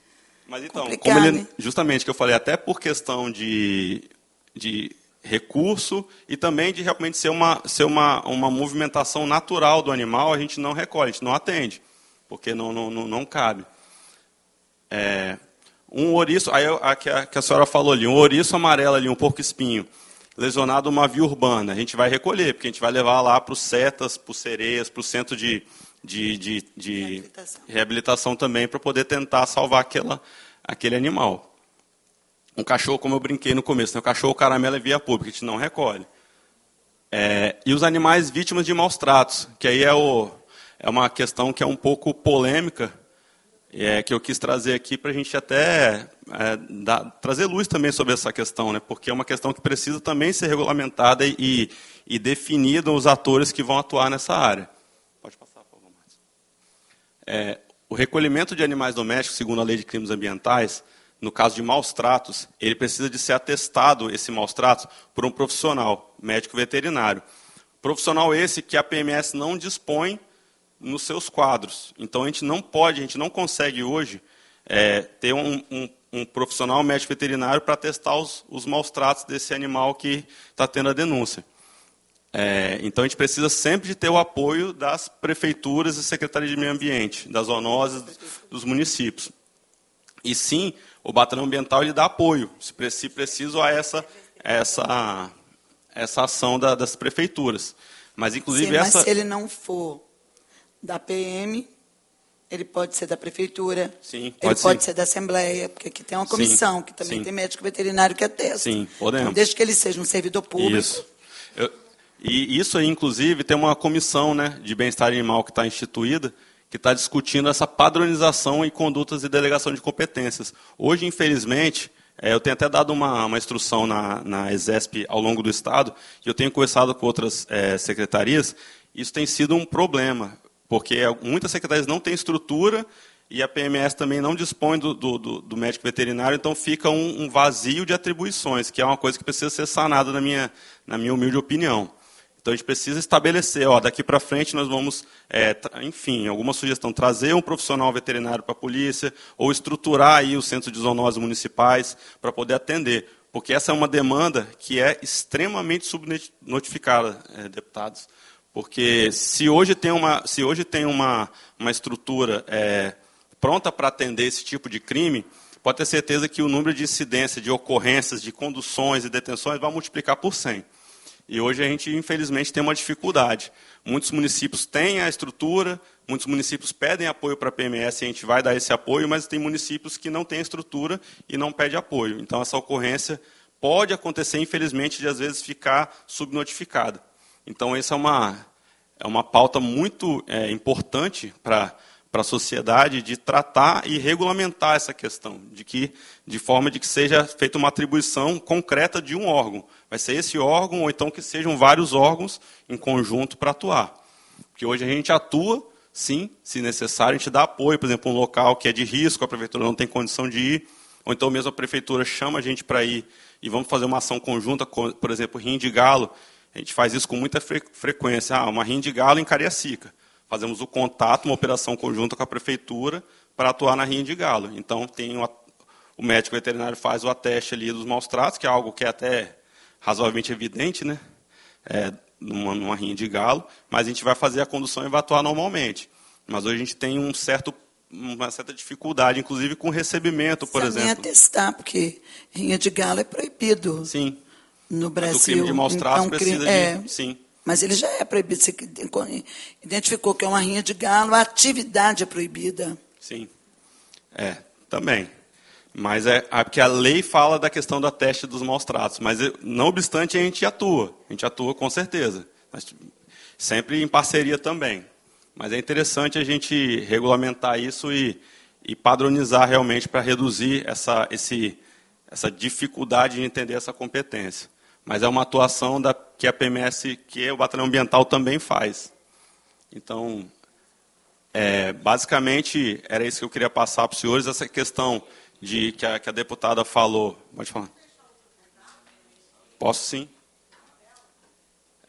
Mas então, como ele, justamente que eu falei, até por questão de recurso e também de realmente ser uma movimentação natural do animal, a gente não recolhe, a gente não atende, porque não cabe. Um ouriço, aí que a senhora falou ali, um ouriço amarelo ali, um porco-espinho, lesionado numa via urbana, a gente vai recolher, porque a gente vai levar lá para os CETAS, para os sereias, para o centro de reabilitação também, para poder tentar salvar aquele animal. Um cachorro, como eu brinquei no começo, né? O cachorro caramelo é via pública, a gente não recolhe. E os animais vítimas de maus tratos, que aí é uma questão que é um pouco polêmica, que eu quis trazer aqui para a gente até trazer luz também sobre essa questão, né? Porque é uma questão que precisa também ser regulamentada e definida os atores que vão atuar nessa área. Pode passar, por favor, Marcos. O recolhimento de animais domésticos, segundo a Lei de Crimes Ambientais, no caso de maus tratos, ele precisa de ser atestado, esse maus tratos, por um profissional, médico veterinário. Profissional esse que a PMS não dispõe nos seus quadros. Então, a gente não consegue hoje ter um profissional médico veterinário para testar os maus tratos desse animal que está tendo a denúncia. Então, a gente precisa sempre de ter o apoio das prefeituras e secretarias de meio ambiente, das zoonoses, dos municípios. E sim, o batalhão ambiental ele dá apoio, se preciso, a essa ação das prefeituras. Mas, inclusive, sim, mas se ele não for da PM, ele pode ser da prefeitura, sim, ele pode ser da Assembleia, porque aqui tem uma comissão, que também tem médico veterinário que atesta. Sim, podemos. Então, desde que ele seja um servidor público. Isso. E isso aí, inclusive, tem uma comissão, né, de bem-estar animal que está instituída, que está discutindo essa padronização e condutas de delegação de competências. Hoje, infelizmente, eu tenho até dado uma instrução na ESESP ao longo do Estado, e eu tenho conversado com outras secretarias, isso tem sido um problema, porque muitas secretarias não têm estrutura e a PMS também não dispõe do médico veterinário, então fica um vazio de atribuições, que é uma coisa que precisa ser sanada na minha humilde opinião. Então, a gente precisa estabelecer, daqui para frente nós vamos, enfim, alguma sugestão, trazer um profissional veterinário para a polícia, ou estruturar aí os centros de zoonose municipais para poder atender. Porque essa é uma demanda que é extremamente subnotificada, deputados. Porque se hoje tem uma estrutura pronta para atender esse tipo de crime, pode ter certeza que o número de incidências, de ocorrências, de conduções e detenções vai multiplicar por 100. E hoje a gente, infelizmente, tem uma dificuldade. Muitos municípios têm a estrutura, muitos municípios pedem apoio para a PMS e a gente vai dar esse apoio, mas tem municípios que não têm estrutura e não pedem apoio. Então, essa ocorrência pode acontecer, infelizmente, de às vezes ficar subnotificada. Então, essa é uma pauta muito importante para a sociedade de tratar e regulamentar essa questão, de forma de que seja feita uma atribuição concreta de um órgão. Vai ser esse órgão, ou então que sejam vários órgãos em conjunto para atuar. Porque hoje a gente atua, sim, se necessário, a gente dá apoio, por exemplo, um local que é de risco, a prefeitura não tem condição de ir, ou então mesmo a prefeitura chama a gente para ir e vamos fazer uma ação conjunta, por exemplo, rinha de galo. A gente faz isso com muita frequência. Uma rinha de galo em Cariacica. Fazemos o contato, uma operação conjunta com a prefeitura para atuar na rinha de galo. Então, o médico veterinário faz o ateste ali dos maus tratos, que é algo que é até razoavelmente evidente, né? Numa rinha de galo, mas a gente vai fazer a condução e vai atuar normalmente. Mas hoje a gente tem uma certa dificuldade, inclusive com recebimento, por exemplo. Nem atestar, porque rinha de galo é proibido. Sim. No Brasil. Mas o crime de maus tratos precisa de... Sim. Mas ele já é proibido. Você identificou que é uma rinha de galo, a atividade é proibida. Sim. Também. Mas porque a lei fala da questão da teste dos maus tratos. Mas, não obstante, a gente atua. A gente atua com certeza. Mas, sempre em parceria também. Mas é interessante a gente regulamentar isso e padronizar realmente para reduzir essa dificuldade de entender essa competência. Mas é uma atuação que a PMS, que o Batalhão Ambiental também faz. Então, basicamente, era isso que eu queria passar para os senhores, essa questão que a deputada falou. Pode falar. Posso sim.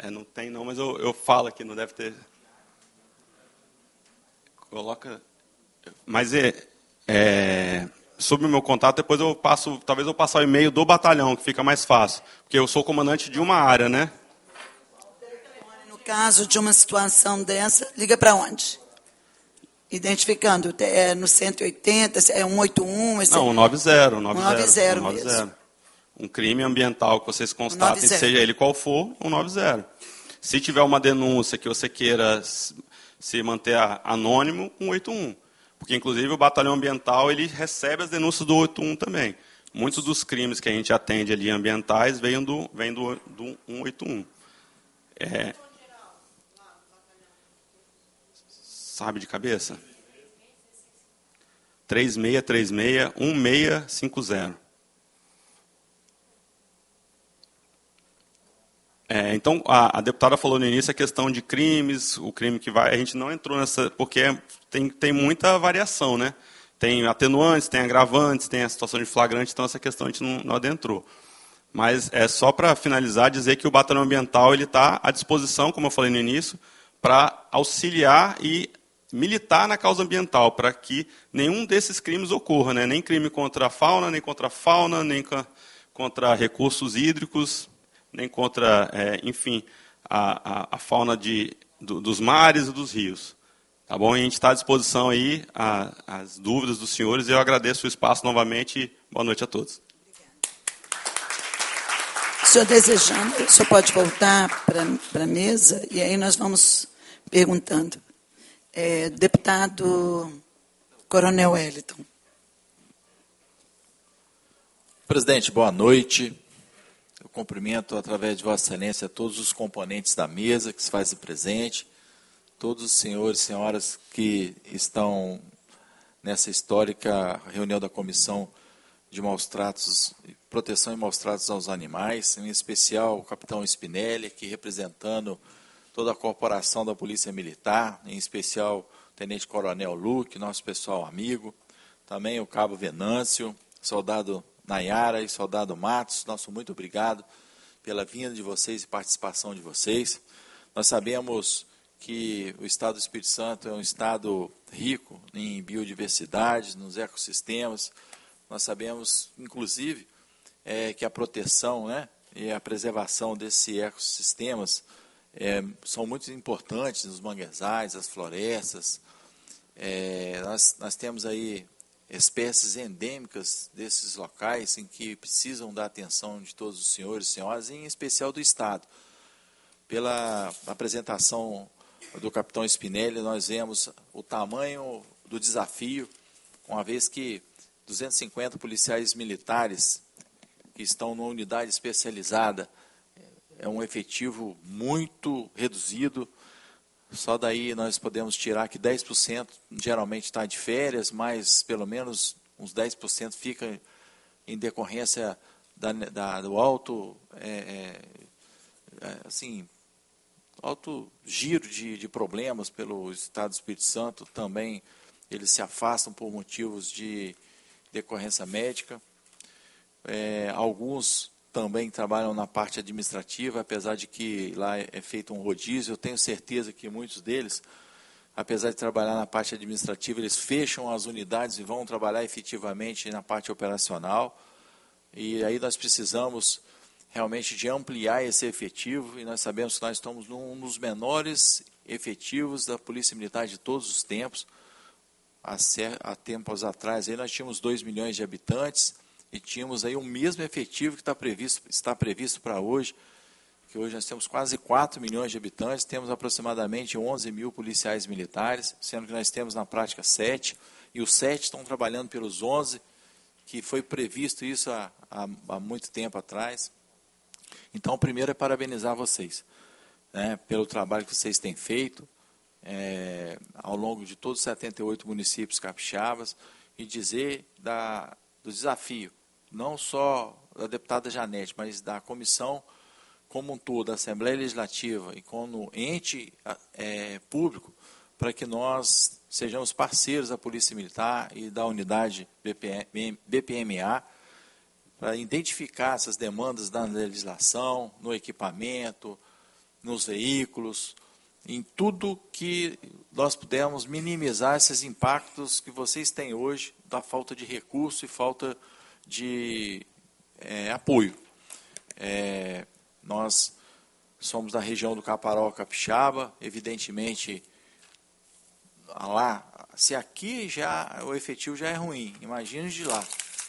Não tem não, mas eu falo aqui, não deve ter. Coloca. Mas sobre o meu contato, depois talvez eu passe o e-mail do batalhão, que fica mais fácil, porque eu sou comandante de uma área, né? No caso de uma situação dessa, liga para onde? Identificando, no 180, é 181? Não, 90. 190 mesmo. Um crime ambiental que vocês constatem, seja ele qual for, 190. Se tiver uma denúncia que você queira se manter anônimo, 181. Porque, inclusive, o Batalhão Ambiental ele recebe as denúncias do 81 também. Muitos dos crimes que a gente atende ali ambientais vêm do 181. Sabe de cabeça? 3636-1650. Então, a deputada falou no início a questão de crimes, o crime que vai... A gente não entrou nessa... Porque tem muita variação, né? Tem atenuantes, tem agravantes, tem a situação de flagrante, então essa questão a gente não adentrou. Mas é só para finalizar, dizer que o Batalhão Ambiental está à disposição, como eu falei no início, para auxiliar e militar na causa ambiental, para que nenhum desses crimes ocorra, né? Nem crime contra a fauna, nem contra recursos hídricos, nem contra, enfim, a fauna dos mares e dos rios. Tá bom? E a gente está à disposição aí, as dúvidas dos senhores, e eu agradeço o espaço novamente e boa noite a todos. O senhor desejando, o senhor pode voltar para a mesa, e aí nós vamos perguntando. Deputado Coronel Wellington. Presidente, boa noite. Eu cumprimento, através de Vossa Excelência, todos os componentes da mesa que se fazem presente, todos os senhores e senhoras que estão nessa histórica reunião da Comissão de Maus Tratos, Proteção e Maus Tratos aos Animais, em especial o capitão Spinelli, aqui representando toda a corporação da Polícia Militar, em especial o Tenente Coronel Luque, nosso pessoal amigo, também o Cabo Venâncio, soldado Nayara e soldado Matos, nosso muito obrigado pela vinda de vocês e participação de vocês. Nós sabemos que o Estado do Espírito Santo é um Estado rico em biodiversidade, nos ecossistemas. Nós sabemos, inclusive, que a proteção, né, e a preservação desses ecossistemas são muito importantes nos manguezais, as florestas. Nós temos aí espécies endêmicas desses locais em que precisam da atenção de todos os senhores e senhoras, em especial do Estado. Pela apresentação do capitão Spinelli, nós vemos o tamanho do desafio, uma vez que 250 policiais militares que estão numa unidade especializada é um efetivo muito reduzido. Só daí nós podemos tirar que 10% geralmente está de férias, mas pelo menos uns 10% fica em decorrência do alto giro de problemas pelo Estado do Espírito Santo. Também eles se afastam por motivos de decorrência médica. Alguns também trabalham na parte administrativa, apesar de que lá é feito um rodízio. Eu tenho certeza que muitos deles, apesar de trabalhar na parte administrativa, eles fecham as unidades e vão trabalhar efetivamente na parte operacional. E aí nós precisamos realmente de ampliar esse efetivo, e nós sabemos que nós estamos num dos menores efetivos da Polícia Militar de todos os tempos. Há tempos atrás aí nós tínhamos 2 milhões de habitantes e tínhamos aí o mesmo efetivo que está previsto para hoje, que hoje nós temos quase 4 milhões de habitantes, temos aproximadamente 11 mil policiais militares, sendo que nós temos na prática 7, e os 7 estão trabalhando pelos 11, que foi previsto isso há muito tempo atrás. Então, primeiro é parabenizar vocês, né, pelo trabalho que vocês têm feito ao longo de todos os 78 municípios capixabas, e dizer do desafio, não só da deputada Janete, mas da comissão como um todo, da Assembleia Legislativa e como ente público, para que nós sejamos parceiros da Polícia Militar e da unidade BPMA, para identificar essas demandas da legislação, no equipamento, nos veículos, em tudo que nós pudermos minimizar esses impactos que vocês têm hoje da falta de recurso e falta de apoio. Nós somos da região do Caparaó Capixaba, evidentemente, lá, se aqui já o efetivo já é ruim, imagine de lá,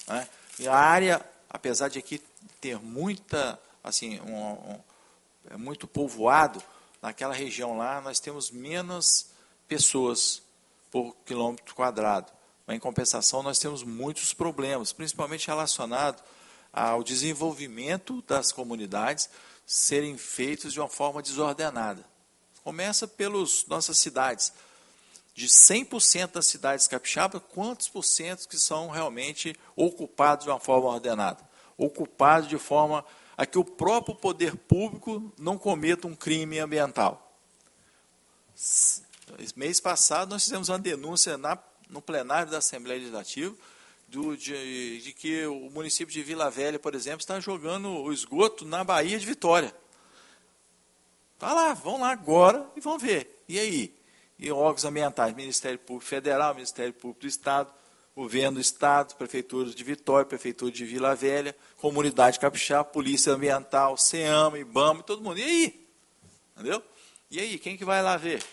né? E a área, apesar de aqui ter muita, assim, muito povoado, naquela região lá nós temos menos pessoas por quilômetro quadrado. Mas, em compensação, nós temos muitos problemas, principalmente relacionados ao desenvolvimento das comunidades serem feitos de uma forma desordenada. Começa pelas nossas cidades. De 100% das cidades capixabas, quantos por cento que são realmente ocupados de uma forma ordenada? Ocupados de forma a que o próprio poder público não cometa um crime ambiental. Mês passado, nós fizemos uma denúncia no plenário da Assembleia Legislativa de que o município de Vila Velha, por exemplo, está jogando o esgoto na Baía de Vitória. Está lá, vão lá agora e vão ver. E aí? E órgãos ambientais, Ministério Público Federal, Ministério Público do Estado, Governo do Estado, Prefeitura de Vitória, Prefeitura de Vila Velha, Comunidade Capixaba, Polícia Ambiental, CEAMA, IBAMA, todo mundo. E aí? Entendeu? E aí, quem que vai lá ver?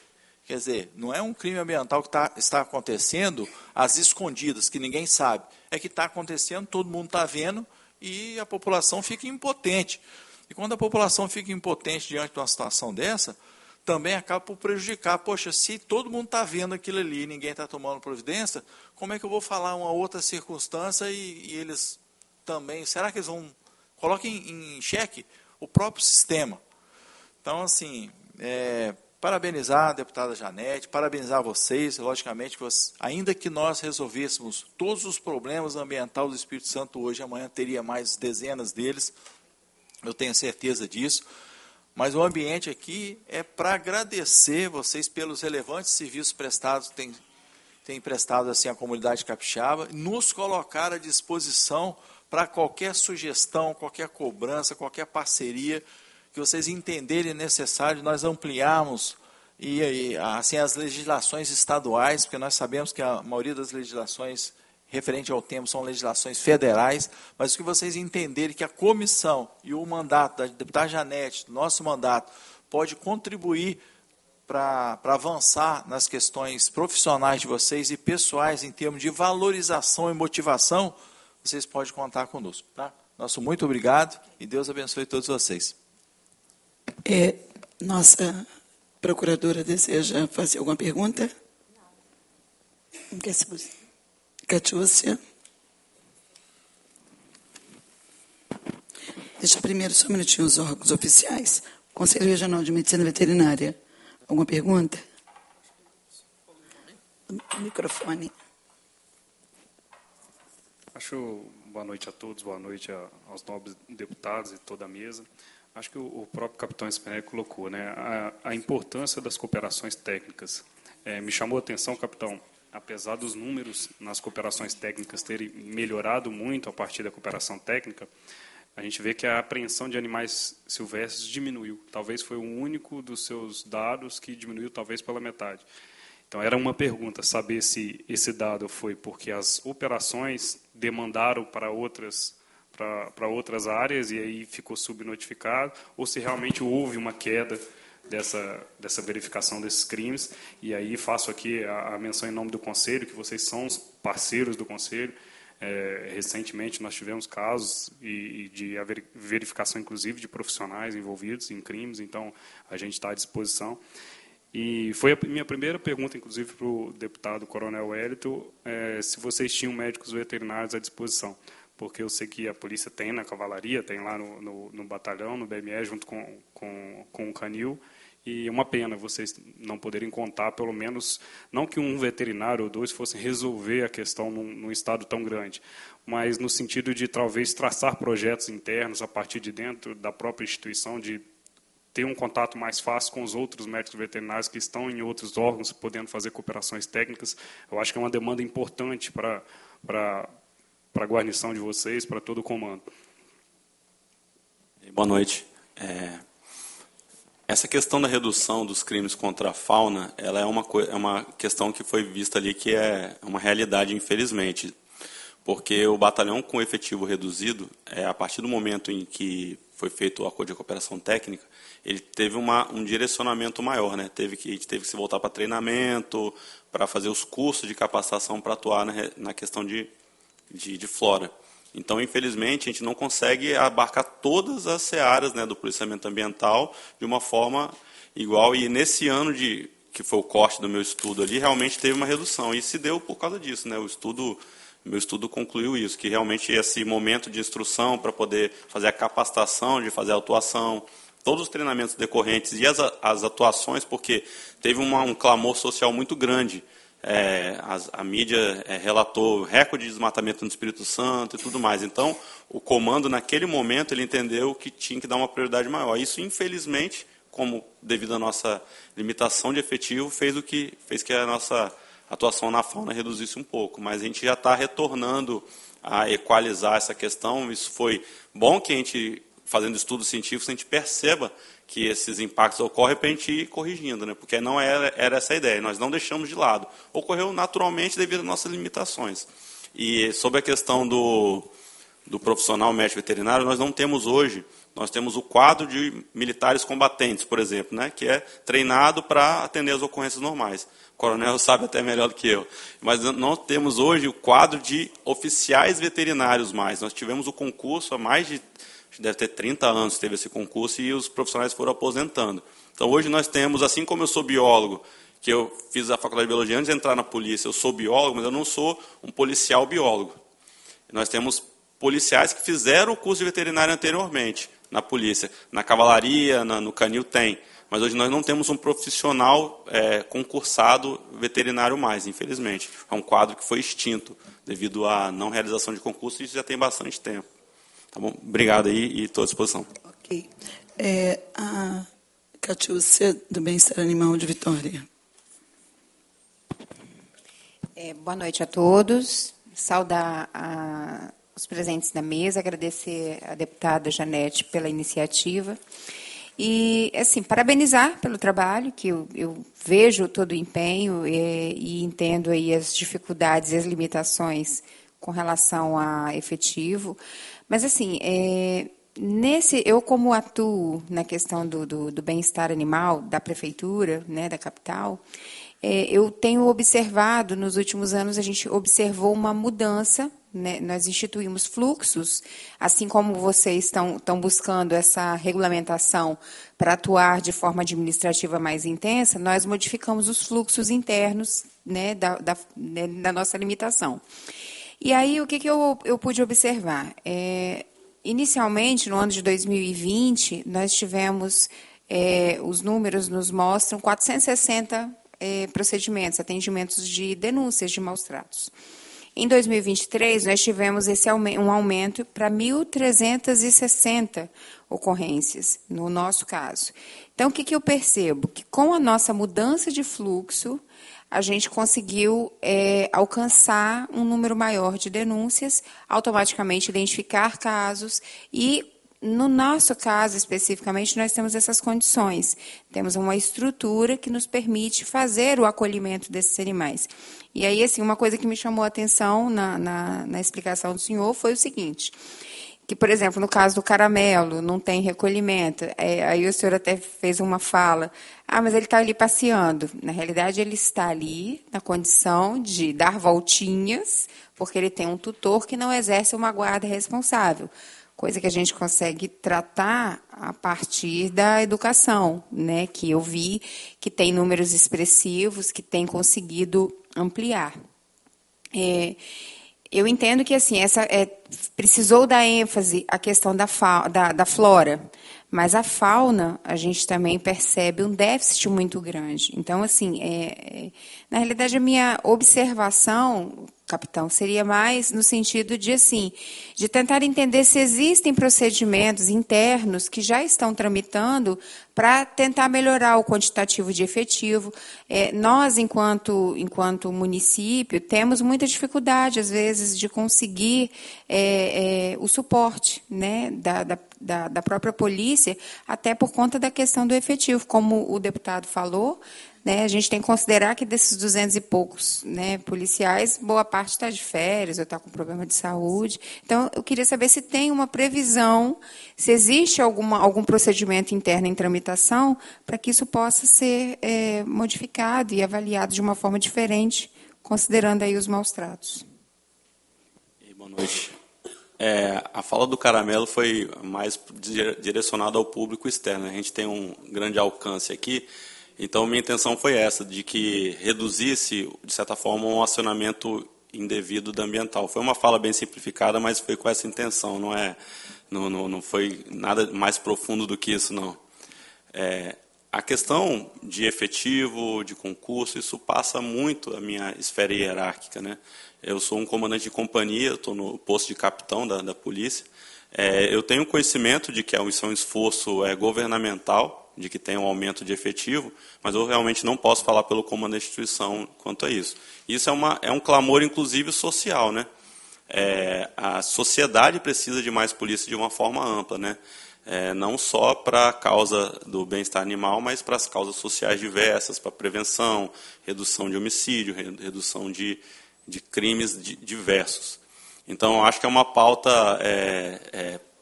Quer dizer, não é um crime ambiental que está acontecendo às escondidas, que ninguém sabe. É que está acontecendo, todo mundo está vendo e a população fica impotente. E quando a população fica impotente diante de uma situação dessa, também acaba por prejudicar. Poxa, se todo mundo está vendo aquilo ali e ninguém está tomando providência, como é que eu vou falar uma outra circunstância e eles também... Será que eles vão... Coloquem em xeque o próprio sistema. Então, assim, parabenizar a deputada Janete, parabenizar vocês, logicamente, ainda que nós resolvêssemos todos os problemas ambientais do Espírito Santo hoje, amanhã teria mais dezenas deles, eu tenho certeza disso. Mas o ambiente aqui é para agradecer vocês pelos relevantes serviços prestados, têm prestado assim à comunidade capixaba, nos colocar à disposição para qualquer sugestão, qualquer cobrança, qualquer parceria que vocês entenderem necessário, nós ampliarmos assim, as legislações estaduais, porque nós sabemos que a maioria das legislações referente ao tema são legislações federais, mas o que vocês entenderem que a comissão e o mandato da deputada Janete, nosso mandato, pode contribuir para avançar nas questões profissionais de vocês e pessoais em termos de valorização e motivação, vocês podem contar conosco. Tá? Nosso muito obrigado e Deus abençoe todos vocês. Nossa procuradora deseja fazer alguma pergunta? Não. Catiúcia. Deixa primeiro só um minutinho os órgãos oficiais. Conselho Regional de Medicina Veterinária. Alguma pergunta? O microfone. Boa noite a todos, boa noite aos nobres deputados e toda a mesa. Acho que o próprio capitão Spinelli colocou, né, a importância das cooperações técnicas. Me chamou a atenção, capitão, apesar dos números nas cooperações técnicas terem melhorado muito a partir da cooperação técnica, a gente vê que a apreensão de animais silvestres diminuiu. Talvez foi o único dos seus dados que diminuiu, talvez pela metade. Então, era uma pergunta, saber se esse dado foi porque as operações demandaram para outras áreas e aí ficou subnotificado, ou se realmente houve uma queda dessa verificação desses crimes. E aí faço aqui a menção em nome do Conselho, que vocês são os parceiros do Conselho. Recentemente nós tivemos casos de verificação, inclusive, de profissionais envolvidos em crimes, então a gente está à disposição. E foi a minha primeira pergunta, inclusive, para o deputado Coronel Wellington, se vocês tinham médicos veterinários à disposição, porque eu sei que a polícia tem na cavalaria, tem lá no batalhão, no BME, junto com o Canil, e é uma pena vocês não poderem contar, pelo menos, não que um veterinário ou dois fossem resolver a questão num estado tão grande, mas no sentido de talvez traçar projetos internos a partir de dentro da própria instituição, de ter um contato mais fácil com os outros médicos veterinários que estão em outros órgãos, podendo fazer cooperações técnicas. Eu acho que é uma demanda importante para a guarnição de vocês, para todo o comando. Boa noite. Essa questão da redução dos crimes contra a fauna, ela é uma questão que foi vista ali que é uma realidade, infelizmente, porque o batalhão com efetivo reduzido, a partir do momento em que foi feito o acordo de cooperação técnica, ele teve um direcionamento maior, né? A gente teve que se voltar para treinamento, para fazer os cursos de capacitação para atuar na questão de flora. Então, infelizmente, a gente não consegue abarcar todas as searas, né, do policiamento ambiental de uma forma igual. E nesse ano que foi o corte do meu estudo ali, realmente teve uma redução. E se deu por causa disso, né? Meu estudo concluiu isso, que realmente esse momento de instrução para poder fazer a capacitação, de fazer a atuação, todos os treinamentos decorrentes e as atuações, porque teve um clamor social muito grande. A mídia relatou recorde de desmatamento no Espírito Santo e tudo mais. Então, o comando, naquele momento, ele entendeu que tinha que dar uma prioridade maior. Isso, infelizmente, devido à nossa limitação de efetivo, fez que a nossa atuação na fauna reduzisse um pouco. Mas a gente já está retornando a equalizar essa questão. Isso foi bom que a gente, fazendo estudos científicos, a gente perceba que esses impactos ocorrem para a gente ir corrigindo, né? Porque não era essa a ideia, nós não deixamos de lado. Ocorreu naturalmente devido às nossas limitações. E sobre a questão do profissional médico veterinário, nós não temos hoje, nós temos o quadro de militares combatentes, por exemplo, né? Que é treinado para atender as ocorrências normais. O coronel sabe até melhor do que eu. Mas não temos hoje o quadro de oficiais veterinários mais. Nós tivemos o concurso há mais de, deve ter 30 anos, teve esse concurso, e os profissionais foram aposentando. Então, hoje nós temos, assim como eu sou biólogo, que eu fiz a faculdade de biologia antes de entrar na polícia, eu sou biólogo, mas eu não sou um policial biólogo. Nós temos policiais que fizeram o curso de veterinário anteriormente na polícia. Na cavalaria, no canil tem. Mas hoje nós não temos um profissional concursado veterinário mais, infelizmente. É um quadro que foi extinto devido à não realização de concurso, e isso já tem bastante tempo. Tá bom? Obrigado aí e estou à disposição. Ok. A Catiúcia, do Bem-Estar Animal de Vitória. Boa noite a todos. Saudar os presentes da mesa, agradecer a deputada Janete pela iniciativa e, assim, parabenizar pelo trabalho, que eu vejo todo o empenho e entendo aí as dificuldades e as limitações com relação a efetivo, mas, assim, eu, como atuo na questão do bem-estar animal da prefeitura, né, da capital, eu tenho observado, nos últimos anos, a gente observou uma mudança, né, nós instituímos fluxos, assim como vocês estão buscando essa regulamentação para atuar de forma administrativa mais intensa, nós modificamos os fluxos internos, né, da nossa limitação. E aí, o que eu pude observar? Inicialmente, no ano de 2020, nós tivemos, os números nos mostram 460 procedimentos, atendimentos de denúncias de maus-tratos. Em 2023, nós tivemos um aumento para 1.360 ocorrências, no nosso caso. Então, o que eu percebo? Que com a nossa mudança de fluxo, a gente conseguiu alcançar um número maior de denúncias, automaticamente identificar casos e, no nosso caso, especificamente, nós temos essas condições. Temos uma estrutura que nos permite fazer o acolhimento desses animais. E aí, assim, uma coisa que me chamou a atenção na explicação do senhor foi o seguinte, que, por exemplo, no caso do caramelo, não tem recolhimento. Aí o senhor até fez uma fala, mas ele está ali passeando. Na realidade, ele está ali na condição de dar voltinhas, porque ele tem um tutor que não exerce uma guarda responsável. Coisa que a gente consegue tratar a partir da educação, né, que eu vi que tem números expressivos, que tem conseguido ampliar. Eu entendo que assim, precisou dar ênfase à questão da flora, mas a fauna, a gente também percebe um déficit muito grande. Então, assim, na realidade, a minha observação, capitão, seria mais no sentido de, assim, de tentar entender se existem procedimentos internos que já estão tramitando para tentar melhorar o quantitativo de efetivo. Nós, enquanto município, temos muita dificuldade, às vezes, de conseguir o suporte, né, da própria polícia, até por conta da questão do efetivo. Como o deputado falou, né, a gente tem que considerar que desses 200 e poucos, né, policiais, boa parte está de férias ou está com problema de saúde. Então, eu queria saber se tem uma previsão, se existe algum procedimento interno em tramitação para que isso possa ser modificado e avaliado de uma forma diferente, considerando aí os maus-tratos. Boa noite. A fala do caramelo foi mais direcionada ao público externo. A gente tem um grande alcance aqui. Então, minha intenção foi essa, de que reduzisse, de certa forma, um acionamento indevido da ambiental. Foi uma fala bem simplificada, mas foi com essa intenção, não foi nada mais profundo do que isso, não. A questão de efetivo, de concurso, isso passa muito a minha esfera hierárquica, né? Eu sou um comandante de companhia, estou no posto de capitão da polícia. Eu tenho conhecimento de que isso é um esforço governamental, de que tem um aumento de efetivo, mas eu realmente não posso falar pelo comando da instituição quanto a isso. Isso é um clamor, inclusive, social, né? A sociedade precisa de mais polícia de uma forma ampla, né? Não só para a causa do bem-estar animal, mas para as causas sociais diversas, para prevenção, redução de homicídio, redução de crimes diversos. Então, eu acho que é uma pauta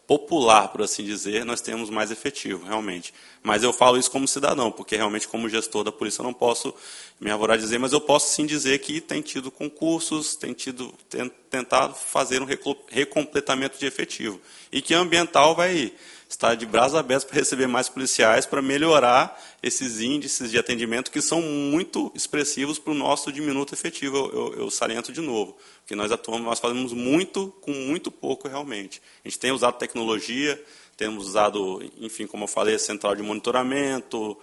popular, por assim dizer, nós temos mais efetivo, realmente. Mas eu falo isso como cidadão, porque realmente como gestor da polícia eu não posso me arvorar a dizer, mas eu posso sim dizer que tem tido concursos, tem tentado fazer um recompletamento de efetivo. E que a ambiental vai estar de braços abertos para receber mais policiais, para melhorar esses índices de atendimento que são muito expressivos para o nosso diminuto efetivo. Eu saliento de novo, porque nós fazemos muito com muito pouco realmente. A gente tem usado tecnologia, temos usado, enfim, como eu falei, a central de monitoramento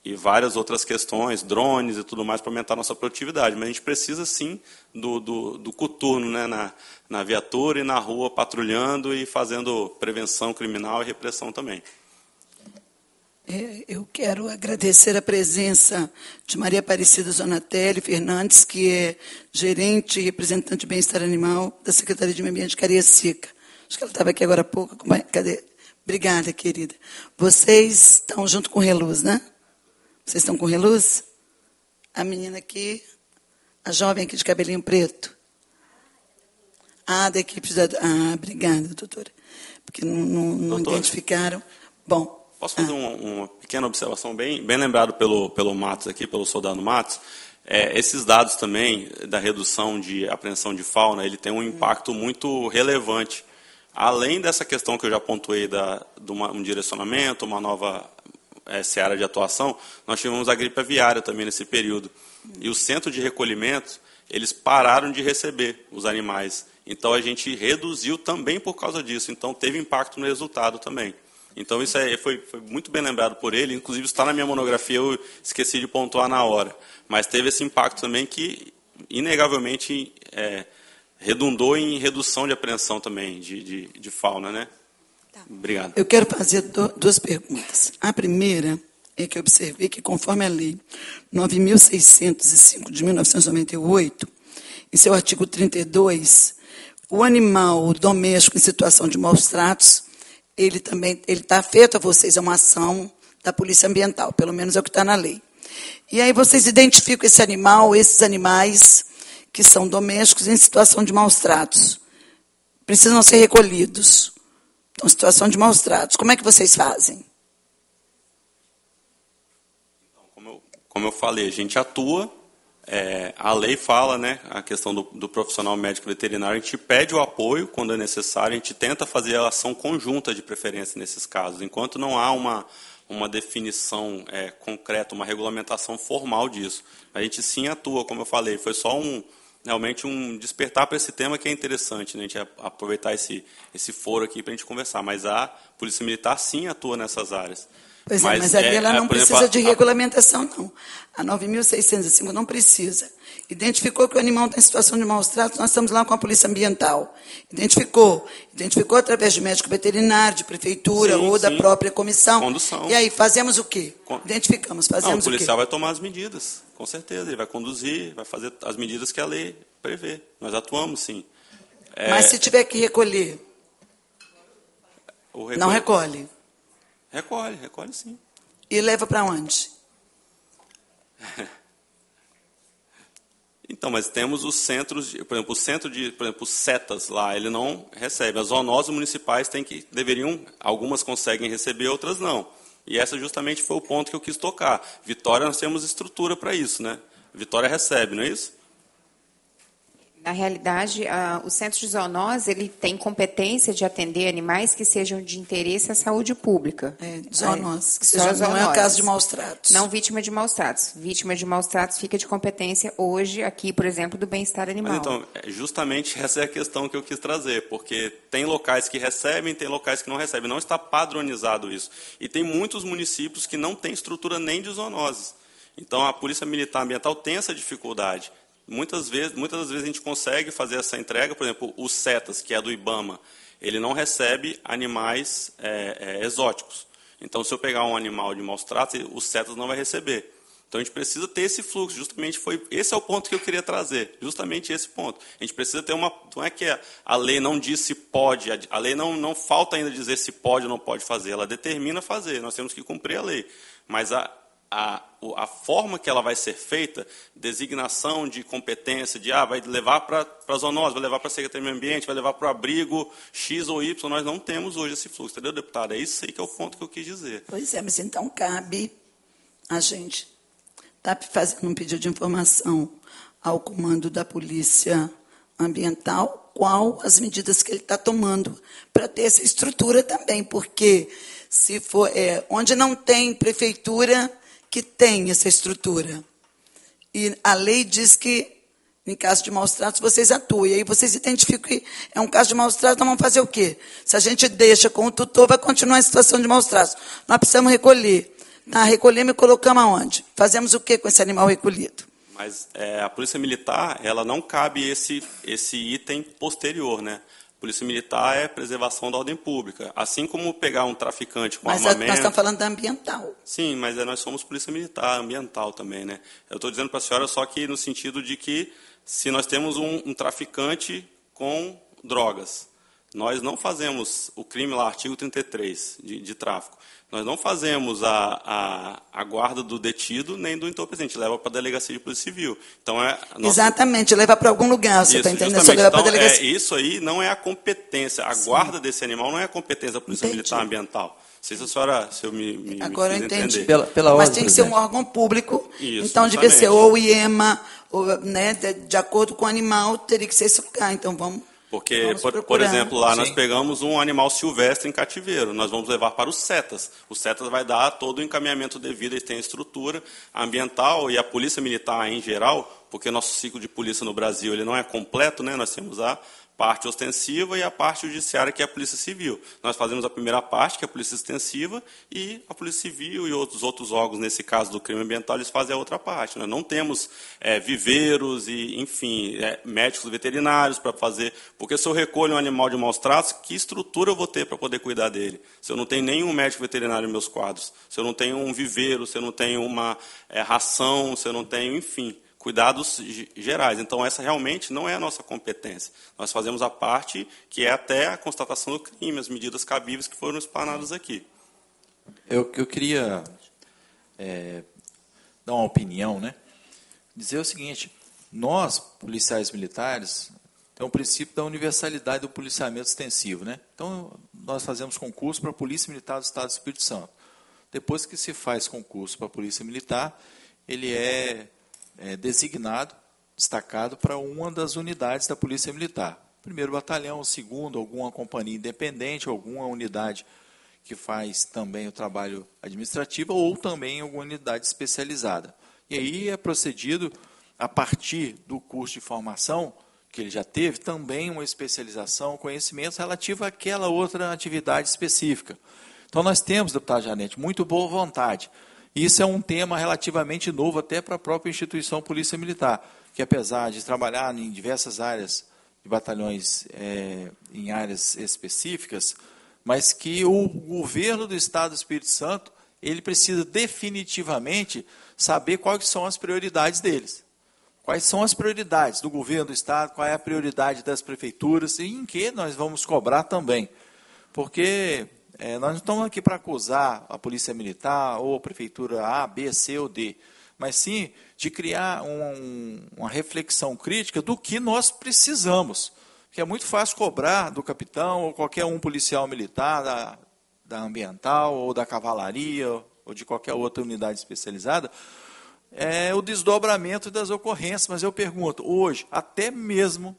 e várias outras questões, drones e tudo mais, para aumentar a nossa produtividade. Mas a gente precisa, sim, do coturno, né, na viatura e na rua, patrulhando e fazendo prevenção criminal e repressão também. Eu quero agradecer a presença de Maria Aparecida Zonatelli Fernandes, que é gerente e representante de bem-estar animal da Secretaria de Meio Ambiente de Cariacica. Acho que ela estava aqui agora há pouco. Cadê? Obrigada, querida. Vocês estão junto com o Reluz, né? Vocês estão com o Reluz? A menina aqui, a jovem aqui de cabelinho preto. Da equipe da... obrigada, doutora. Porque não identificaram. Bom... Posso fazer uma pequena observação, bem lembrado pelo Matos aqui, pelo soldado Matos? Esses dados também da redução de apreensão de fauna, ele tem um impacto muito relevante. Além dessa questão que eu já pontuei de um direcionamento, uma nova seara de atuação, nós tivemos a gripe aviária também nesse período. E o centro de recolhimento, eles pararam de receber os animais. Então, a gente reduziu também por causa disso. Então, teve impacto no resultado também. Então, isso foi muito bem lembrado por ele. Inclusive, está na minha monografia, eu esqueci de pontuar na hora. Mas teve esse impacto também que, inegavelmente, redundou em redução de apreensão também de fauna, né? Tá. Obrigado. Eu quero fazer duas perguntas. A primeira é que eu observei que, conforme a Lei 9.605 de 1998, em seu artigo 32, o animal doméstico em situação de maus tratos, ele está afeto a vocês, é uma ação da Polícia Ambiental, pelo menos é o que está na lei. E aí vocês identificam esse animal, esses animais que são domésticos em situação de maus tratos. Precisam ser recolhidos. Então, situação de maus tratos. Como é que vocês fazem? Como eu falei, a gente atua, a lei fala, né, a questão do profissional médico veterinário, a gente pede o apoio quando é necessário, a gente tenta fazer a ação conjunta de preferência nesses casos, enquanto não há uma definição concreta, uma regulamentação formal disso. A gente sim atua, como eu falei, foi só realmente um despertar para esse tema que é interessante, né, a gente aproveitar esse foro aqui para a gente conversar, mas a Polícia Militar sim atua nessas áreas. Pois mas ali ela não precisa exemplo, de regulamentação, não. A 9.605 não precisa. Identificou que o animal está em situação de maus tratos, nós estamos lá com a Polícia Ambiental. Identificou através de médico veterinário, de prefeitura ou da própria comissão. Condução. E aí, fazemos o quê? Identificamos, fazemos o quê? O policial vai tomar as medidas, com certeza. Ele vai conduzir, vai fazer as medidas que a lei prevê. Nós atuamos, sim. Mas se tiver que recolher, não recolhe? Recolhe sim. E leva para onde? Então, mas temos os centros, por exemplo, os CETAS lá, ele não recebe. As zoonoses municipais algumas conseguem receber, outras não. E essa justamente foi o ponto que eu quis tocar. Vitória, nós temos estrutura para isso, né? Vitória recebe, não é isso? Na realidade, o Centro de Zoonose ele tem competência de atender animais que sejam de interesse à saúde pública. Zoonose, não é o caso de maus tratos. Não vítima de maus tratos. Vítima de maus tratos fica de competência hoje, aqui, por exemplo, do bem-estar animal. Mas, então, justamente essa é a questão que eu quis trazer, porque tem locais que recebem, tem locais que não recebem. Não está padronizado isso. E tem muitos municípios que não têm estrutura nem de zoonoses. Então, a Polícia Militar Ambiental tem essa dificuldade. Muitas vezes a gente consegue fazer essa entrega, por exemplo, o CETAS, que é do IBAMA, ele não recebe animais exóticos. Então, se eu pegar um animal de maus tratos, o CETAS não vai receber. Então, a gente precisa ter esse fluxo. Esse é o ponto que eu queria trazer, justamente esse ponto. A gente precisa ter não é que a lei não diz se pode, a lei não falta ainda dizer se pode ou não pode fazer, ela determina fazer, nós temos que cumprir a lei. Mas a forma que ela vai ser feita, designação de competência, vai levar para a zoonose, vai levar para a Secretaria do Meio Ambiente, vai levar para o abrigo X ou Y, nós não temos hoje esse fluxo, entendeu, deputado? É isso aí que é o ponto que eu quis dizer. Pois é, mas então cabe a gente estar fazendo um pedido de informação ao comando da Polícia Ambiental, qual as medidas que ele está tomando para ter essa estrutura também, porque se for onde não tem prefeitura que tem essa estrutura. E a lei diz que, em caso de maus tratos, vocês atuam. E aí vocês identificam que é um caso de maus tratos, nós vamos fazer o quê? Se a gente deixa com o tutor, vai continuar em situação de maus tratos. Nós precisamos recolher. Recolhemos e colocamos aonde? Fazemos o quê com esse animal recolhido? Mas a Polícia Militar, ela não cabe esse item posterior, né? Polícia Militar é preservação da ordem pública. Assim como pegar um traficante com mas armamento... nós estamos falando da ambiental. Sim, mas nós somos Polícia Militar, ambiental também, né? Eu estou dizendo para a senhora só que no sentido de que se nós temos um traficante com drogas, nós não fazemos o crime lá, artigo 33, de tráfico. Nós não fazemos a guarda do detido nem do entorpecente, leva para a delegacia de polícia civil. Então, Exatamente, leva para algum lugar, você está entendendo? Só leva para a delegacia. Isso aí não é a competência, a guarda desse animal não é a competência da Polícia Militar Ambiental. Não sei se a senhora, se eu me Agora eu entendi. Entender. Pela Mas ordem, tem que ser um presidente. órgão público, Isso, então devia justamente. ser ou o IEMA, ou, né, de acordo com o animal, teria que ser esse lugar. Então vamos... Porque, Vamos por procurar. exemplo, lá nós Sim. pegamos um animal silvestre em cativeiro, nós vamos levar para os CETAS. Os CETAS vai dar todo o encaminhamento devido, eles têm a estrutura ambiental e a Polícia Militar em geral, porque o nosso ciclo de polícia no Brasil ele não é completo, né? Nós temos a parte ostensiva e a parte judiciária, que é a Polícia Civil. Nós fazemos a primeira parte, que é a Polícia Extensiva, e a Polícia Civil e outros órgãos, nesse caso do crime ambiental, eles fazem a outra parte. Nós não temos viveiros e, enfim, médicos veterinários para fazer... Porque se eu recolho um animal de maus tratos, que estrutura eu vou ter para poder cuidar dele? Se eu não tenho nenhum médico veterinário nos meus quadros, se eu não tenho um viveiro, se eu não tenho uma ração, se eu não tenho, enfim... cuidados gerais. Então, essa realmente não é a nossa competência. Nós fazemos a parte que é até a constatação do crime, as medidas cabíveis que foram explanadas aqui. Eu queria dar uma opinião, né? Dizer o seguinte, nós, policiais militares, temos o princípio da universalidade do policiamento extensivo, né? Então, nós fazemos concurso para a Polícia Militar do Estado do Espírito Santo. Depois que se faz concurso para a Polícia Militar, ele é designado, destacado para uma das unidades da Polícia Militar. Primeiro batalhão, segundo, alguma companhia independente, alguma unidade que faz também o trabalho administrativo ou também alguma unidade especializada. E aí é procedido, a partir do curso de formação que ele já teve, também uma especialização, conhecimentos relativos àquela outra atividade específica. Então nós temos, deputado Janete, muito boa vontade. Isso é um tema relativamente novo até para a própria instituição Polícia Militar, que apesar de trabalhar em diversas áreas de batalhões em áreas específicas, mas que o governo do Estado do Espírito Santo ele precisa definitivamente saber quais são as prioridades deles. Quais são as prioridades do governo do Estado, qual é a prioridade das prefeituras e em que nós vamos cobrar também. Porque... nós não estamos aqui para acusar a Polícia Militar ou a Prefeitura A, B, C ou D, mas sim de criar uma reflexão crítica do que nós precisamos. Porque é muito fácil cobrar do capitão ou qualquer policial militar, da ambiental ou da cavalaria ou de qualquer outra unidade especializada, o desdobramento das ocorrências. Mas eu pergunto, hoje, até mesmo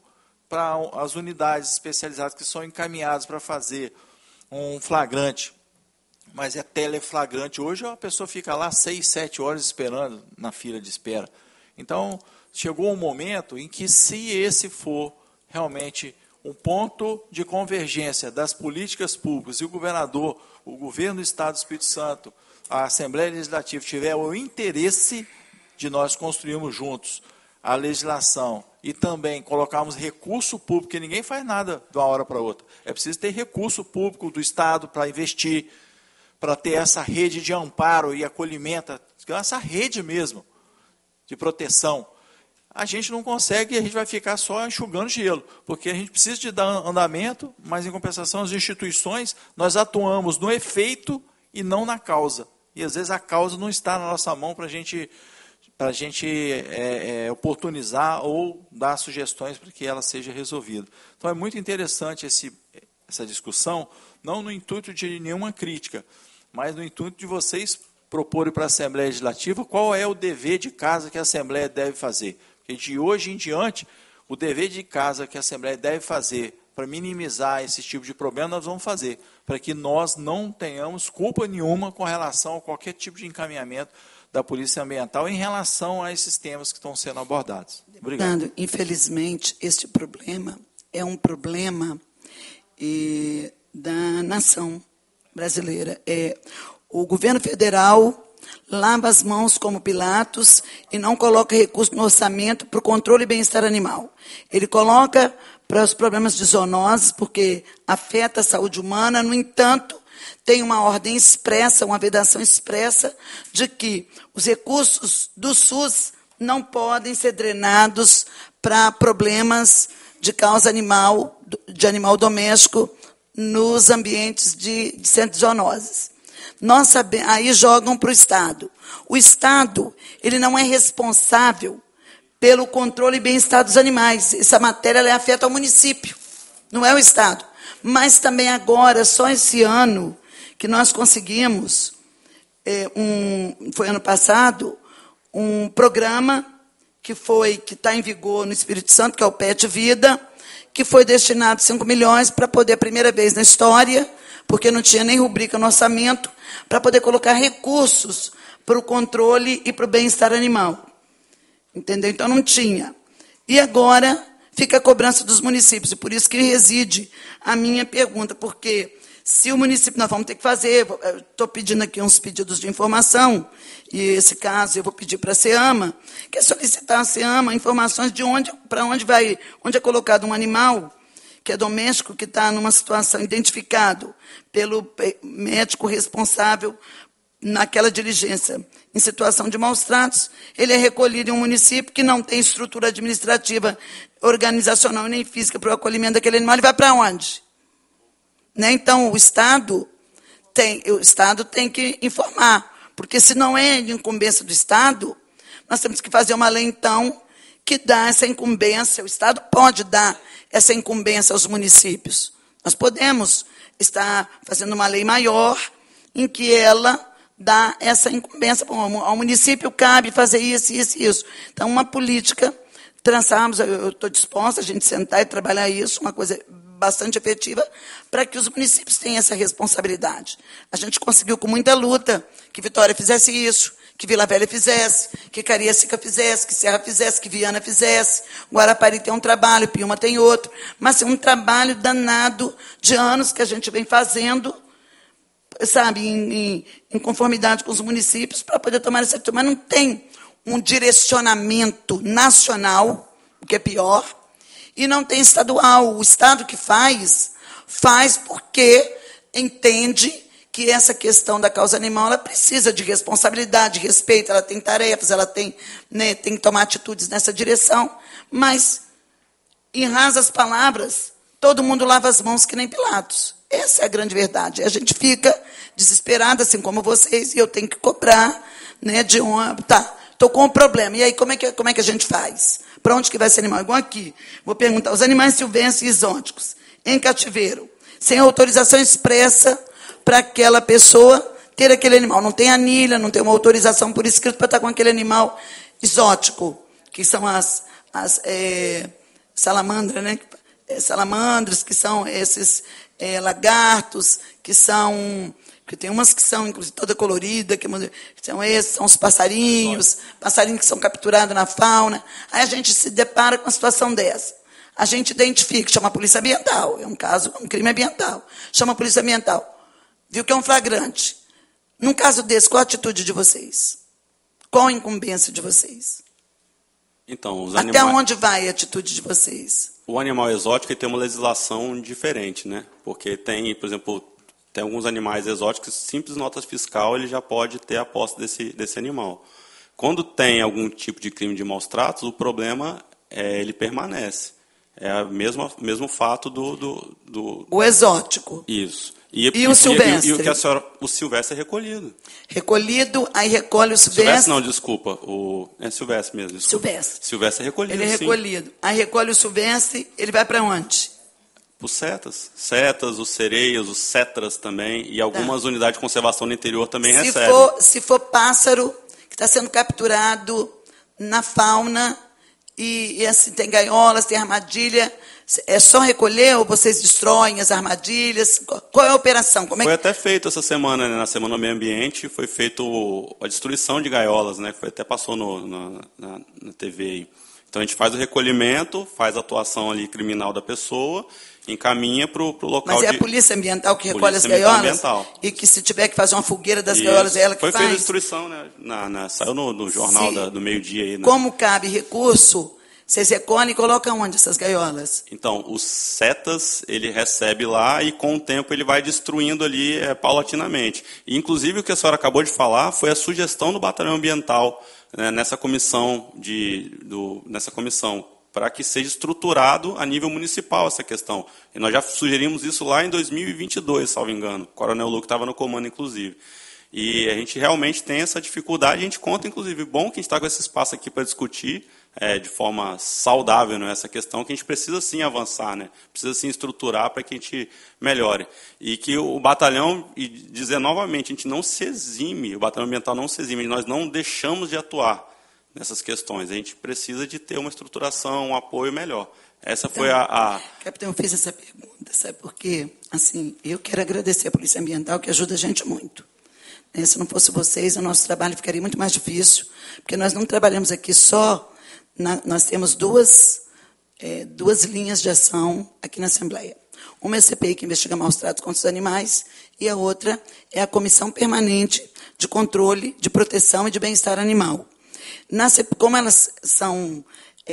para as unidades especializadas que são encaminhadas para fazer um flagrante, mas é teleflagrante. Hoje a pessoa fica lá 6, 7 horas esperando na fila de espera. Então, chegou um momento em que, se esse for realmente um ponto de convergência das políticas públicas e o governador, o governo do Estado do Espírito Santo, a Assembleia Legislativa tiver o interesse de nós construirmos juntos a legislação e também colocarmos recurso público, porque ninguém faz nada de uma hora para outra. É preciso ter recurso público do Estado para investir, para ter essa rede de amparo e acolhimento, essa rede mesmo de proteção. A gente não consegue e a gente vai ficar só enxugando gelo, porque a gente precisa de dar andamento, mas, em compensação, as instituições, nós atuamos no efeito e não na causa. E, às vezes, a causa não está na nossa mão para a gente oportunizar ou dar sugestões para que ela seja resolvida. Então, é muito interessante essa discussão, não no intuito de nenhuma crítica, mas no intuito de vocês proporem para a Assembleia Legislativa qual é o dever de casa que a Assembleia deve fazer. Porque, de hoje em diante, o dever de casa que a Assembleia deve fazer para minimizar esse tipo de problema, nós vamos fazer, para que nós não tenhamos culpa nenhuma com relação a qualquer tipo de encaminhamento da Polícia Ambiental em relação a esses temas que estão sendo abordados. Obrigado. Infelizmente, este problema é um problema da nação brasileira. O governo federal lava as mãos como Pilatos e não coloca recurso no orçamento para o controle e bem-estar animal. Ele coloca para os problemas de zoonoses, porque afeta a saúde humana. No entanto, tem uma ordem expressa, uma vedação expressa de que os recursos do SUS não podem ser drenados para problemas de causa animal, de animal doméstico, nos ambientes de centros de zoonoses. Aí jogam para o Estado. O Estado, ele não é responsável pelo controle e bem-estar dos animais. Essa matéria ela afeta o município, não é o Estado. Mas também agora, só esse ano, que nós conseguimos, foi ano passado, um programa que está em vigor no Espírito Santo, que é o PET Vida, que foi destinado 5 milhões para poder, a primeira vez na história, porque não tinha nem rubrica no orçamento, para poder colocar recursos para o controle e para o bem-estar animal. Entendeu? Então, não tinha. E agora fica a cobrança dos municípios, e por isso que reside a minha pergunta, porque se o município, nós vamos ter que fazer, estou pedindo aqui uns pedidos de informação, e esse caso eu vou pedir para a SEAMA, que é solicitar à SEAMA informações de para onde é colocado um animal que é doméstico, que está numa situação identificado pelo médico responsável naquela diligência, em situação de maus tratos, ele é recolhido em um município que não tem estrutura administrativa, organizacional e nem física para o acolhimento daquele animal, ele vai para onde? Né? Então, o Estado tem que informar, porque se não é de incumbência do Estado, nós temos que fazer uma lei, então, que dá essa incumbência, o Estado pode dar essa incumbência aos municípios. Nós podemos estar fazendo uma lei maior em que ela dá essa incumbência. Ao município cabe fazer isso, isso e isso. Então, uma política, traçarmos, eu estou disposta a gente sentar e trabalhar isso, uma coisa bastante efetiva, para que os municípios tenham essa responsabilidade. A gente conseguiu com muita luta que Vitória fizesse isso, que Vila Velha fizesse, que Cariacica fizesse, que Serra fizesse, que Viana fizesse. Guarapari tem um trabalho, Piuma tem outro. Mas é um trabalho danado de anos que a gente vem fazendo, sabe, em conformidade com os municípios, para poder tomar essa atitude. Mas não tem um direcionamento nacional, o que é pior, e não tem estadual. O Estado que faz porque entende que essa questão da causa animal ela precisa de responsabilidade, de respeito, ela tem tarefas, ela tem que tomar atitudes nessa direção, mas, em rasas palavras, todo mundo lava as mãos que nem Pilatos. Essa é a grande verdade. A gente fica desesperada, assim como vocês, e eu tenho que cobrar, estou com um problema. E aí, como é que a gente faz? Para onde que vai esse animal? Igual aqui. Vou perguntar, os animais silvestres e exóticos, em cativeiro, sem autorização expressa para aquela pessoa ter aquele animal. Não tem anilha, não tem uma autorização por escrito para estar com aquele animal exótico, que são as salamandras, né? Salamandras, que são esses lagartos, que tem umas que são, inclusive, toda colorida, são os passarinhos que são capturados na fauna. Aí a gente se depara com uma situação dessa. A gente identifica, chama a polícia ambiental, é um crime ambiental. Chama a polícia ambiental. Viu que é um flagrante. Num caso desse, qual a atitude de vocês? Qual a incumbência de vocês? Então, até onde vai a atitude de vocês? O animal exótico tem uma legislação diferente, né? Porque tem, por exemplo, tem alguns animais exóticos, simples nota fiscal, ele já pode ter a posse desse animal. Quando tem algum tipo de crime de maus tratos, o problema ele permanece. É o mesmo fato do... O exótico. Isso. E o silvestre? E o que a senhora... O silvestre é recolhido. Recolhido, aí recolhe o silvestre... Silvestre não, desculpa. É silvestre mesmo. Desculpa. Silvestre. Silvestre é recolhido, ele é recolhido. Sim. Aí recolhe o silvestre, ele vai para onde? Para os setas. Setas, os sereias, os cetras também. E algumas unidades de conservação no interior também recebem. Se for pássaro que está sendo capturado na fauna... E assim, tem gaiolas, tem armadilha, é só recolher ou vocês destroem as armadilhas? Qual é a operação? Foi até feito essa semana, né, na Semana do Meio Ambiente, foi feito a destruição de gaiolas, né, até passou na TV aí. Então a gente faz o recolhimento, faz a atuação ali criminal da pessoa, encaminha para o local. Mas é a polícia ambiental que recolhe as gaiolas? Ambiental. E que se tiver que fazer uma fogueira das gaiolas, é ela que faz? Foi feita a destruição, né? Saiu no jornal do meio-dia aí. Né? Como cabe recurso, Vocês recolhem e colocam onde essas gaiolas? Então, os setas ele recebe lá e com o tempo ele vai destruindo ali paulatinamente. E, inclusive, o que a senhora acabou de falar foi a sugestão do Batalhão Ambiental, né, nessa comissão, para que seja estruturado a nível municipal essa questão. E nós já sugerimos isso lá em 2022, salvo engano. O Coronel Luque estava no comando, inclusive. E a gente realmente tem essa dificuldade, a gente conta, inclusive, bom que a gente está com esse espaço aqui para discutir de forma saudável, né, essa questão, que a gente precisa sim avançar, né, precisa sim estruturar para que a gente melhore. E que o batalhão, e dizer novamente, a gente não se exime, o Batalhão Ambiental não se exime, nós não deixamos de atuar nessas questões. A gente precisa de ter uma estruturação, um apoio melhor. Essa foi Capitão, eu fiz essa pergunta, sabe por quê? Assim, eu quero agradecer a Polícia Ambiental, que ajuda a gente muito. Se não fosse vocês, o nosso trabalho ficaria muito mais difícil, porque nós não trabalhamos aqui só, nós temos duas linhas de ação aqui na Assembleia. Uma é a CPI, que investiga maus tratos contra os animais, e a outra é a Comissão Permanente de Controle, de Proteção e de Bem-Estar Animal. Como elas são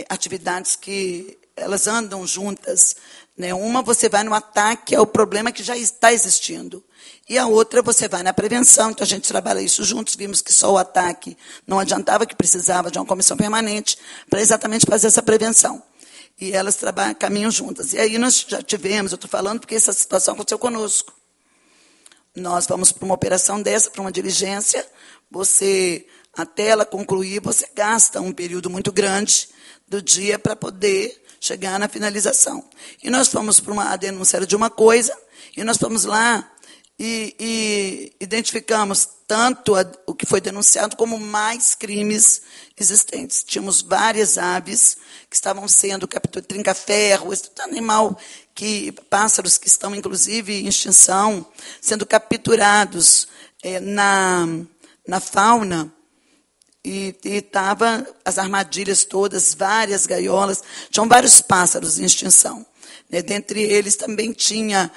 atividades que elas andam juntas, né? Uma você vai no ataque ao problema que já está existindo, e a outra você vai na prevenção. Então a gente trabalha isso juntos, vimos que só o ataque não adiantava, que precisava de uma comissão permanente para exatamente fazer essa prevenção. E elas caminham juntas. E aí nós já tivemos, eu estou falando porque essa situação aconteceu conosco. Nós vamos para uma operação dessa, para uma diligência, até ela concluir, você gasta um período muito grande do dia para poder chegar na finalização. E nós fomos para a denúncia de uma coisa, e nós fomos lá e identificamos tanto o que foi denunciado como mais crimes existentes. Tínhamos várias aves que estavam sendo capturadas, trinca-ferro, esse animal, pássaros que estão, inclusive, em extinção, sendo capturados na fauna. E estavam as armadilhas todas, várias gaiolas, tinham vários pássaros em extinção. Dentre eles também tinha,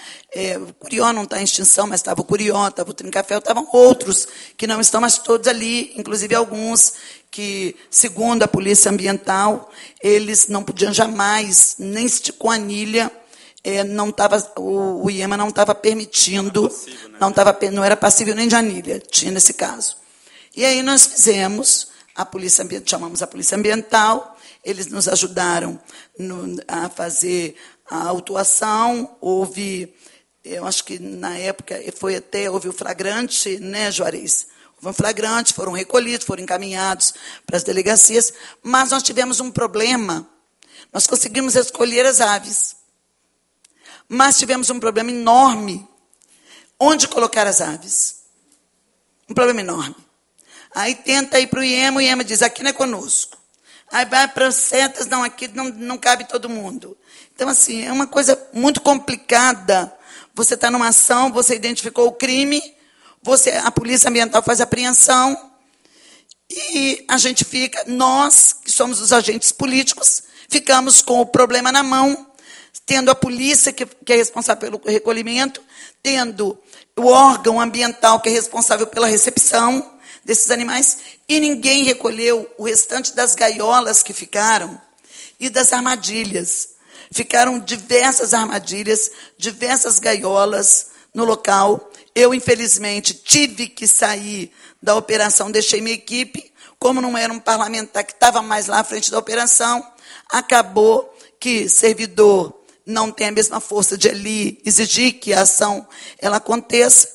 o curió não está em extinção, mas estava o curió, estava o trinca-ferro, estavam outros que não estão, mas todos ali, inclusive alguns que, segundo a Polícia Ambiental, eles não podiam jamais, nem com anilha, o IEMA não estava permitindo, não era passível nem de anilha, tinha nesse caso. E aí nós chamamos a Polícia Ambiental, eles nos ajudaram a fazer a autuação, eu acho que na época houve o flagrante, né, Juarez? Houve um flagrante, foram recolhidos, foram encaminhados para as delegacias, mas nós tivemos um problema, nós conseguimos escolher as aves, mas tivemos um problema enorme, onde colocar as aves? Um problema enorme. Aí tenta ir para o IEMA diz, aqui não é conosco. Aí vai para as setas, não, aqui não cabe todo mundo. Então, assim, é uma coisa muito complicada. Você está numa ação, você identificou o crime, a Polícia Ambiental faz a apreensão, e a gente nós, que somos os agentes políticos, ficamos com o problema na mão, tendo a polícia, que é responsável pelo recolhimento, tendo o órgão ambiental, que é responsável pela recepção desses animais, e ninguém recolheu o restante das gaiolas que ficaram e das armadilhas. Ficaram diversas armadilhas, diversas gaiolas no local. Eu, infelizmente, tive que sair da operação, deixei minha equipe, como não era um parlamentar que estava mais lá à frente da operação, acabou que servidor não tem a mesma força de ali exigir que a ação ela aconteça,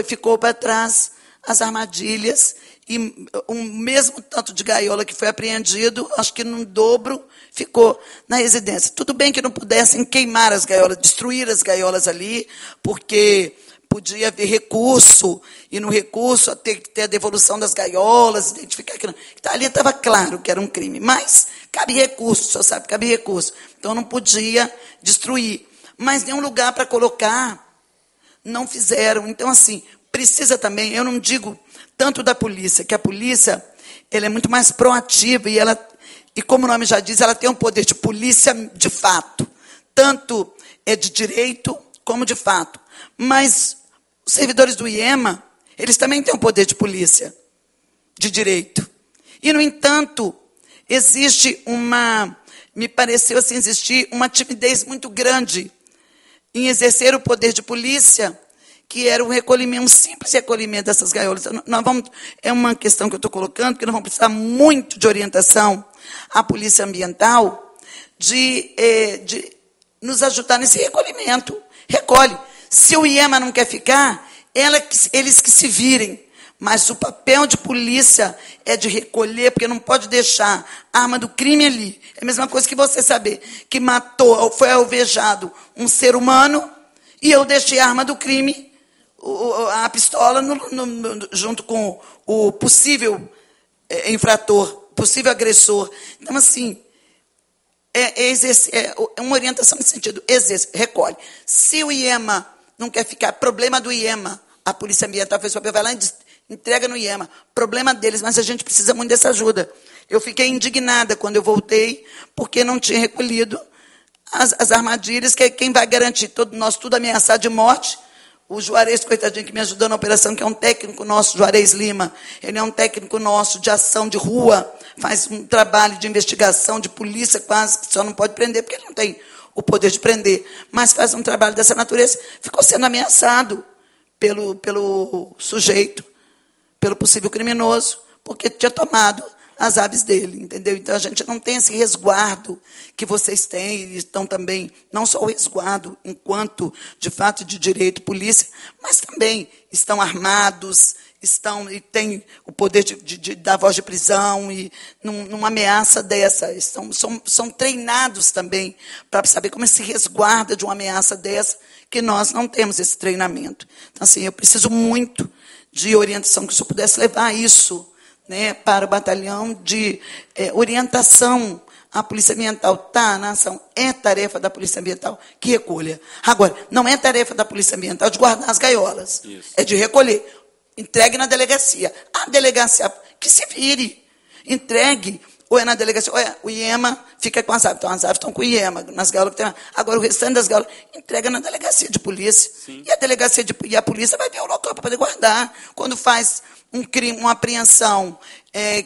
ficou para trás as armadilhas, e o mesmo tanto de gaiola que foi apreendido, acho que no dobro, ficou na residência. Tudo bem que não pudessem queimar as gaiolas, destruir as gaiolas ali, porque podia haver recurso, e no recurso ter que ter a devolução das gaiolas, identificar aquilo. Então, ali estava claro que era um crime, mas cabe recurso, só sabe, cabe recurso. Então, não podia destruir. Mas nenhum lugar para colocar, não fizeram. Então, assim, precisa também, eu não digo tanto da polícia, que a polícia ela é muito mais proativa, e como o nome já diz, ela tem um poder de polícia de fato, tanto de direito como de fato. Mas os servidores do IEMA, eles também têm um poder de polícia de direito. E, no entanto, me pareceu assim, existir uma timidez muito grande em exercer o poder de polícia, que era um simples recolhimento dessas gaiolas. É uma questão que eu estou colocando, porque nós vamos precisar muito de orientação à Polícia Ambiental de nos ajudar nesse recolhimento. Recolhe. Se o IEMA não quer ficar, eles que se virem. Mas o papel de polícia é de recolher, porque não pode deixar a arma do crime ali. É a mesma coisa que você saber que matou, foi alvejado um ser humano, e eu deixei a arma do crime, a pistola, junto com o possível infrator, possível agressor. Então, assim, é uma orientação nesse sentido. Recolhe. Se o IEMA não quer ficar, problema do IEMA, a Polícia Ambiental fez o papel, vai lá e entrega no IEMA. Problema deles, mas a gente precisa muito dessa ajuda. Eu fiquei indignada quando eu voltei, porque não tinha recolhido as armadilhas, que é quem vai garantir. Nós tudo ameaçado de morte. O Juarez, coitadinho, que me ajudou na operação, que é um técnico nosso, Juarez Lima, ele é um técnico nosso de ação de rua, faz um trabalho de investigação, de polícia quase, que só não pode prender, porque ele não tem o poder de prender, mas faz um trabalho dessa natureza, ficou sendo ameaçado pelo sujeito, pelo possível criminoso, porque tinha tomado as aves dele, entendeu? Então, a gente não tem esse resguardo que vocês têm, e estão também, não só o resguardo enquanto, de fato, de direito, polícia, mas também estão armados, e têm o poder de dar voz de prisão, e numa ameaça dessa, são treinados também para saber como se resguarda de uma ameaça dessa, que nós não temos esse treinamento. Então, assim, eu preciso muito de orientação, que o senhor pudesse levar isso, né, para o batalhão de orientação à Polícia Ambiental. Tá, na ação, é tarefa da Polícia Ambiental que recolha. Agora, não é tarefa da Polícia Ambiental de guardar as gaiolas. Isso. É de recolher. Entregue na delegacia. A delegacia, que se vire. Entregue. Ou é na delegacia, ou o IEMA fica com as aves. Então, as aves estão com o IEMA, nas gaiolas que tem. Agora, o restante das gaiolas, entrega na delegacia de polícia. Sim. E a delegacia e a polícia vai ver o local para poder guardar. Quando faz um crime, uma apreensão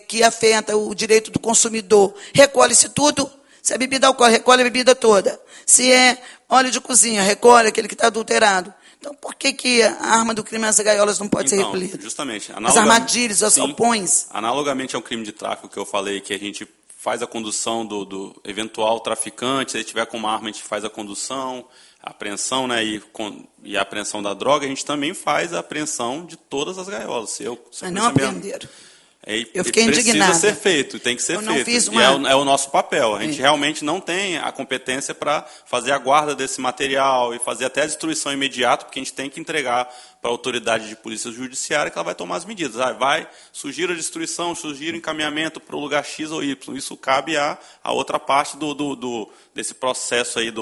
que afeta o direito do consumidor, recolhe-se tudo. Se é bebida alcoólica, recolhe a bebida toda. Se é óleo de cozinha, recolhe aquele que está adulterado. Então, por que a arma do crime nas gaiolas não pode ser recolhida? Justamente. As armadilhas, os alpões. Analogamente ao crime de tráfico que eu falei, que a gente faz a condução do eventual traficante, se ele tiver com uma arma, a gente faz a condução, a apreensão, né, e a apreensão da droga, a gente também faz a apreensão de todas as gaiolas. Mas não apreenderam. Eu fiquei indignada. Precisa ser feito, tem que ser feito. E é o nosso papel. A gente realmente não tem a competência para fazer a guarda desse material e fazer até a destruição imediata, porque a gente tem que entregar para a autoridade de polícia judiciária que ela vai tomar as medidas. Vai, sugira a destruição, sugira o encaminhamento para o lugar X ou Y. Isso cabe a outra parte desse processo aí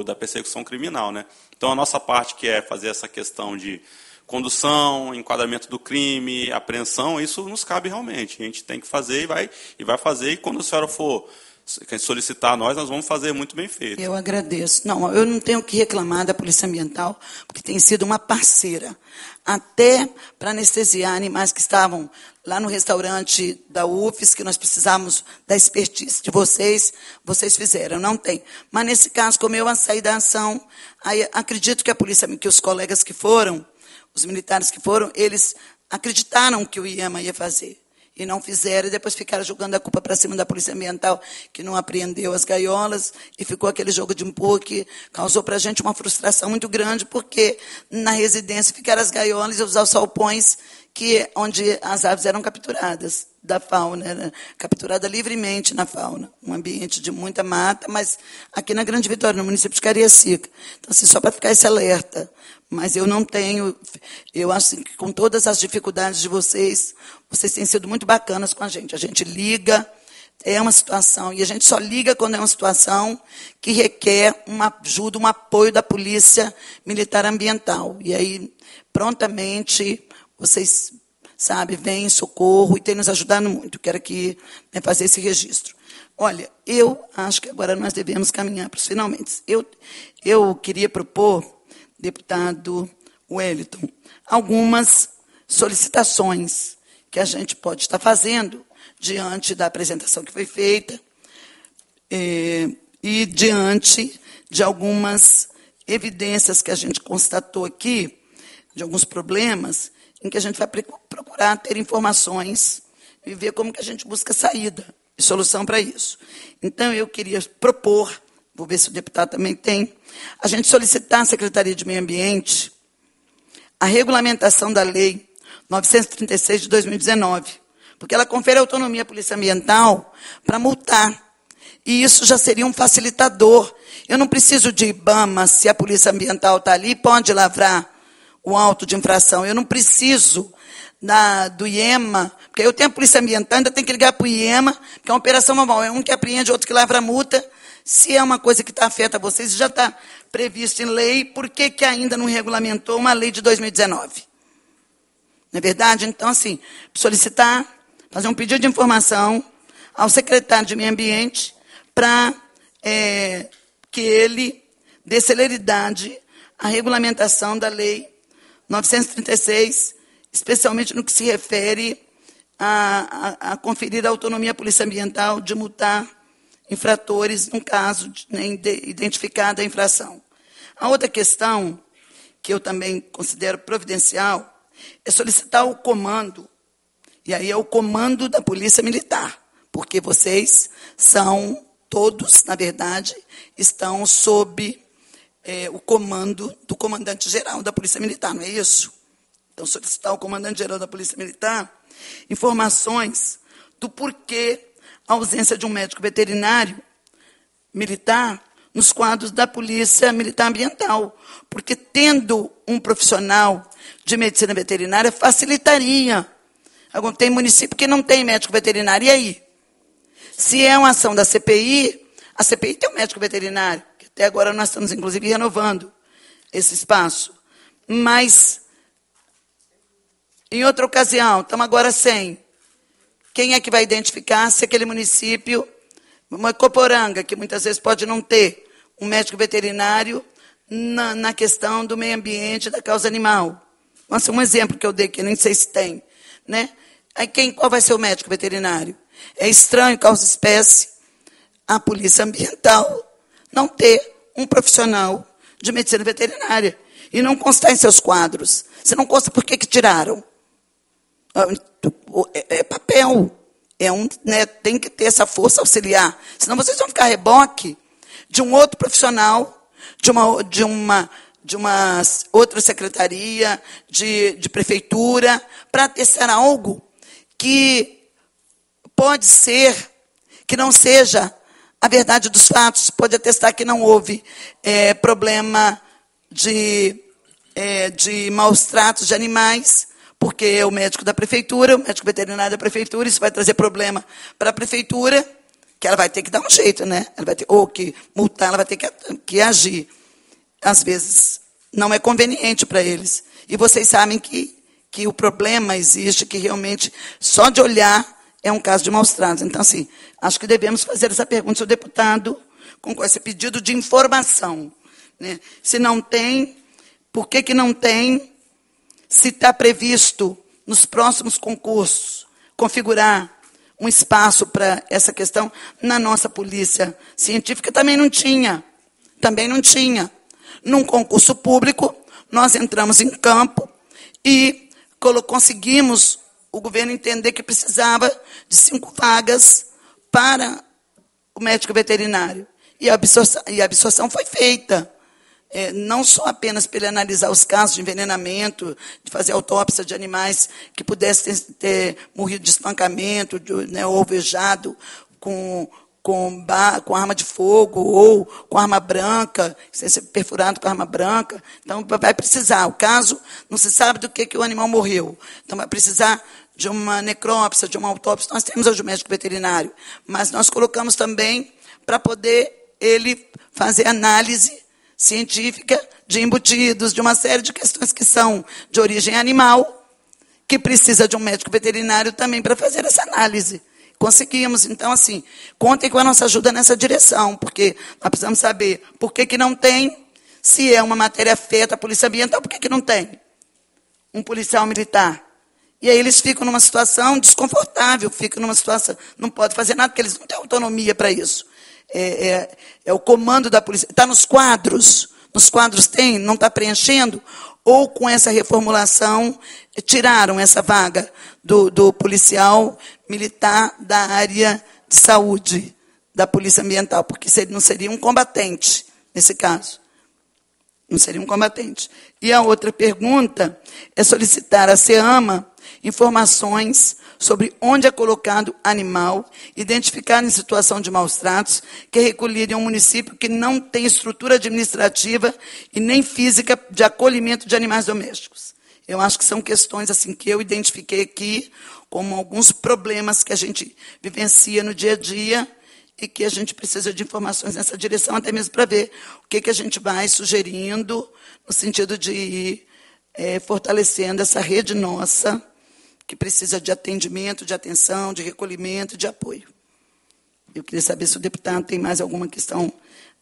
da persecução criminal, né? Então, a nossa parte, que é fazer essa questão de condução, enquadramento do crime, apreensão, isso nos cabe realmente. A gente tem que fazer e vai fazer, e quando a senhora for solicitar a nós vamos fazer muito bem feito. Eu agradeço. Não, eu não tenho que reclamar da Polícia Ambiental, porque tem sido uma parceira, até para anestesiar animais que estavam lá no restaurante da UFES, que nós precisávamos da expertise de vocês fizeram, não tem. Mas, nesse caso, como eu saí da ação, aí, acredito que a polícia, que os colegas que foram, os militares que foram, eles acreditaram que o IEMA ia fazer. E não fizeram, e depois ficaram jogando a culpa para cima da Polícia Ambiental, que não apreendeu as gaiolas, e ficou aquele jogo de empurro que causou para a gente uma frustração muito grande, porque na residência ficaram as gaiolas e os alpões onde as aves eram capturadas da fauna, né? Capturada livremente na fauna. Um ambiente de muita mata, mas aqui na Grande Vitória, no município de Cariacica. Então, assim, só para ficar esse alerta. Mas eu não tenho, eu acho que com todas as dificuldades de vocês têm sido muito bacanas com a gente liga, é uma situação, e a gente só liga quando é uma situação que requer uma ajuda, um apoio da Polícia Militar Ambiental. E aí, prontamente, vocês, vêm em socorro e têm nos ajudado muito. Quero aqui fazer esse registro. Olha, eu acho que agora nós devemos caminhar para os finalmente. Eu queria propor, deputado Wellington, algumas solicitações que a gente pode estar fazendo diante da apresentação que foi feita e diante de algumas evidências que a gente constatou aqui, de alguns problemas, em que a gente vai procurar ter informações e ver como que a gente busca saída e solução para isso. Então, eu queria propor, vou ver se o deputado também tem, a gente solicitar à Secretaria de Meio Ambiente a regulamentação da Lei 936 de 2019, porque ela confere autonomia à Polícia Ambiental para multar. E isso já seria um facilitador. Eu não preciso de IBAMA, se a Polícia Ambiental está ali, pode lavrar o auto de infração. Eu não preciso do IEMA, porque eu tenho a Polícia Ambiental, ainda tem que ligar para o IEMA, porque é uma operação normal. É um que apreende, outro que lavra a multa. Se é uma coisa que afeta vocês, já está previsto em lei, por que ainda não regulamentou uma lei de 2019? Não é verdade? Então, assim, solicitar, fazer um pedido de informação ao secretário de Meio Ambiente para que ele dê celeridade à regulamentação da Lei 936, especialmente no que se refere a conferir a autonomia à Polícia Ambiental de multar infratores, no caso de identificada a infração. A outra questão, que eu também considero providencial, é solicitar o comando, e aí é o comando da Polícia Militar, porque vocês são, todos, na verdade, estão sob o comando do comandante-geral da Polícia Militar, não é isso? Então, solicitar ao comandante-geral da Polícia Militar informações do porquê a ausência de um médico veterinário militar nos quadros da Polícia Militar Ambiental, porque tendo um profissional de medicina veterinária facilitaria. Agora, tem município que não tem médico veterinário, e aí? Se é uma ação da CPI, a CPI tem um médico veterinário, que até agora nós estamos, inclusive, renovando esse espaço. Mas, em outra ocasião, estamos agora sem. Quem é que vai identificar se aquele município, uma Coporanga, que muitas vezes pode não ter um médico veterinário na questão do meio ambiente, da causa animal? Nossa, um exemplo que eu dei, que eu nem sei se tem. Né? Aí qual vai ser o médico veterinário? É estranho, causa espécie, a Polícia Ambiental não ter um profissional de medicina veterinária e não constar em seus quadros. Se não consta, por que tiraram? É papel. Tem que ter essa força auxiliar. Senão vocês vão ficar a reboque de um outro profissional, de uma outra secretaria, de prefeitura, para testar algo que pode ser que não seja a verdade dos fatos, pode atestar que não houve problema de maus tratos de animais, porque é o médico da prefeitura, o médico veterinário da prefeitura, isso vai trazer problema para a prefeitura, que ela vai ter que dar um jeito, né? Ela vai ter, ou que multar, ela vai ter que agir. Às vezes, não é conveniente para eles. E vocês sabem que o problema existe, que realmente, só de olhar, é um caso de maus tratos. Então, assim, acho que devemos fazer essa pergunta ao deputado, com esse pedido de informação. Né? Se não tem, por que não tem? Se está previsto, nos próximos concursos, configurar um espaço para essa questão, na nossa polícia científica também não tinha. Também não tinha. Num concurso público, nós entramos em campo e conseguimos o governo entender que precisava de 5 vagas para o médico veterinário. E a absorção foi feita. Não só apenas para ele analisar os casos de envenenamento, de fazer autópsia de animais que pudessem ter morrido de espancamento, ou alvejado com arma de fogo ou com arma branca, ser perfurado com arma branca. Então, vai precisar. O caso, não se sabe do que o animal morreu. Então, vai precisar de uma necrópsia, de uma autópsia. Nós temos hoje o médico veterinário, mas nós colocamos também para poder ele fazer análise científica de embutidos, de uma série de questões que são de origem animal, que precisa de um médico veterinário também para fazer essa análise. Conseguimos. Então, assim, contem com a nossa ajuda nessa direção, porque nós precisamos saber por que não tem, se é uma matéria afeta a Polícia Ambiental, por que não tem um policial militar E aí eles ficam numa situação desconfortável, ficam numa situação, não podem fazer nada, porque eles não têm autonomia para isso. É o comando da polícia. Está nos quadros tem, não está preenchendo, ou com essa reformulação, tiraram essa vaga do policial militar da área de saúde, da polícia ambiental, porque não seria um combatente, nesse caso. Não seria um combatente. E a outra pergunta é solicitar à SEAMA informações sobre onde é colocado animal, identificado em situação de maus tratos, que é recolhido em um município que não tem estrutura administrativa e nem física de acolhimento de animais domésticos. Eu acho que são questões assim que eu identifiquei aqui como alguns problemas que a gente vivencia no dia a dia e que a gente precisa de informações nessa direção, até mesmo para ver o que a gente vai sugerindo no sentido de ir fortalecendo essa rede nossa, que precisa de atendimento, de atenção, de recolhimento, de apoio. Eu queria saber se o deputado tem mais alguma questão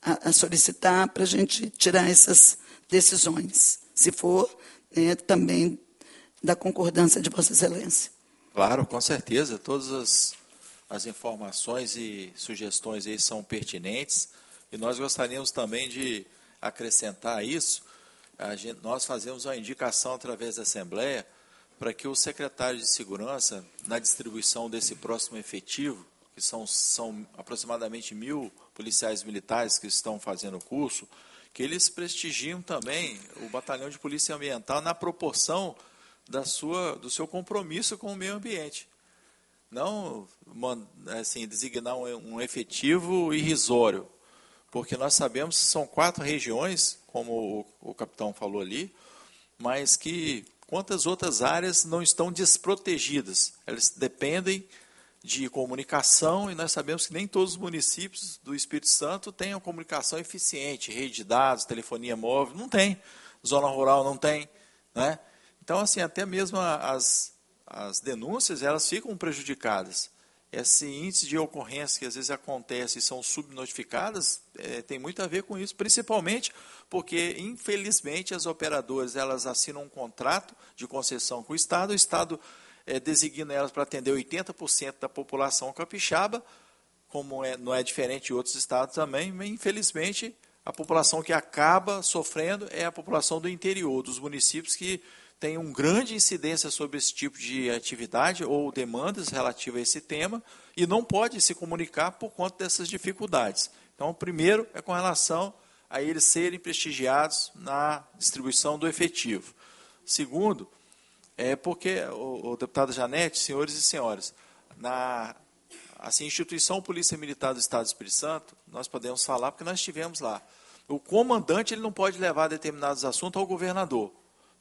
a solicitar para a gente tirar essas decisões, se for também da concordância de Vossa Excelência. Claro, com certeza, todas as informações e sugestões aí são pertinentes, e nós gostaríamos também de acrescentar a isso. Nós fazemos uma indicação através da Assembleia para que o secretário de Segurança, na distribuição desse próximo efetivo, que são aproximadamente 1.000 policiais militares que estão fazendo o curso, que eles prestigiam também o Batalhão de Polícia Ambiental na proporção do seu compromisso com o meio ambiente. Não assim, designar um efetivo irrisório, porque nós sabemos que são 4 regiões, como o capitão falou ali, mas que quantas outras áreas não estão desprotegidas? Elas dependem de comunicação, e nós sabemos que nem todos os municípios do Espírito Santo têm uma comunicação eficiente, rede de dados, telefonia móvel, não tem. Zona rural não tem, né? Então, assim, até mesmo as denúncias, elas ficam prejudicadas. Esse índice de ocorrência que às vezes acontece e são subnotificadas, tem muito a ver com isso, principalmente porque, infelizmente, as operadoras elas assinam um contrato de concessão com o Estado designa elas para atender 80% da população capixaba, como não é diferente de outros estados também, mas, infelizmente, a população que acaba sofrendo é a população do interior, dos municípios que tem uma grande incidência sobre esse tipo de atividade ou demandas relativas a esse tema e não pode se comunicar por conta dessas dificuldades. Então, o primeiro é com relação a eles serem prestigiados na distribuição do efetivo. Segundo, porque, o deputado Janete, senhores e senhoras, na instituição Polícia Militar do Estado do Espírito Santo, nós podemos falar porque nós estivemos lá. O comandante ele não pode levar determinados assuntos ao governador.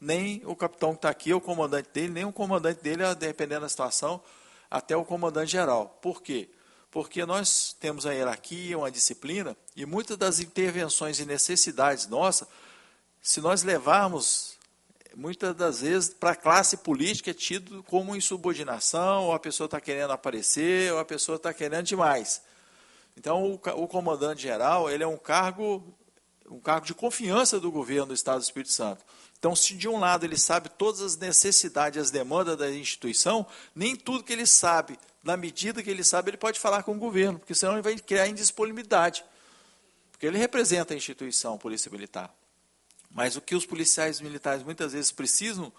Nem o capitão que está aqui, o comandante dele, nem o comandante dele, dependendo da situação, até o comandante geral. Por quê? Porque nós temos a hierarquia, uma disciplina, e muitas das intervenções e necessidades nossas, se nós levarmos, muitas das vezes, para a classe política, é tido como insubordinação, ou a pessoa está querendo aparecer, ou a pessoa está querendo demais. Então, o comandante geral, ele é um cargo de confiança do governo do Estado do Espírito Santo. Então, se de um lado ele sabe todas as necessidades, as demandas da instituição, nem tudo que ele sabe, na medida que ele sabe, ele pode falar com o governo, porque senão ele vai criar indisponibilidade. Porque ele representa a instituição, a Polícia Militar. Mas o que os policiais militares muitas vezes precisam,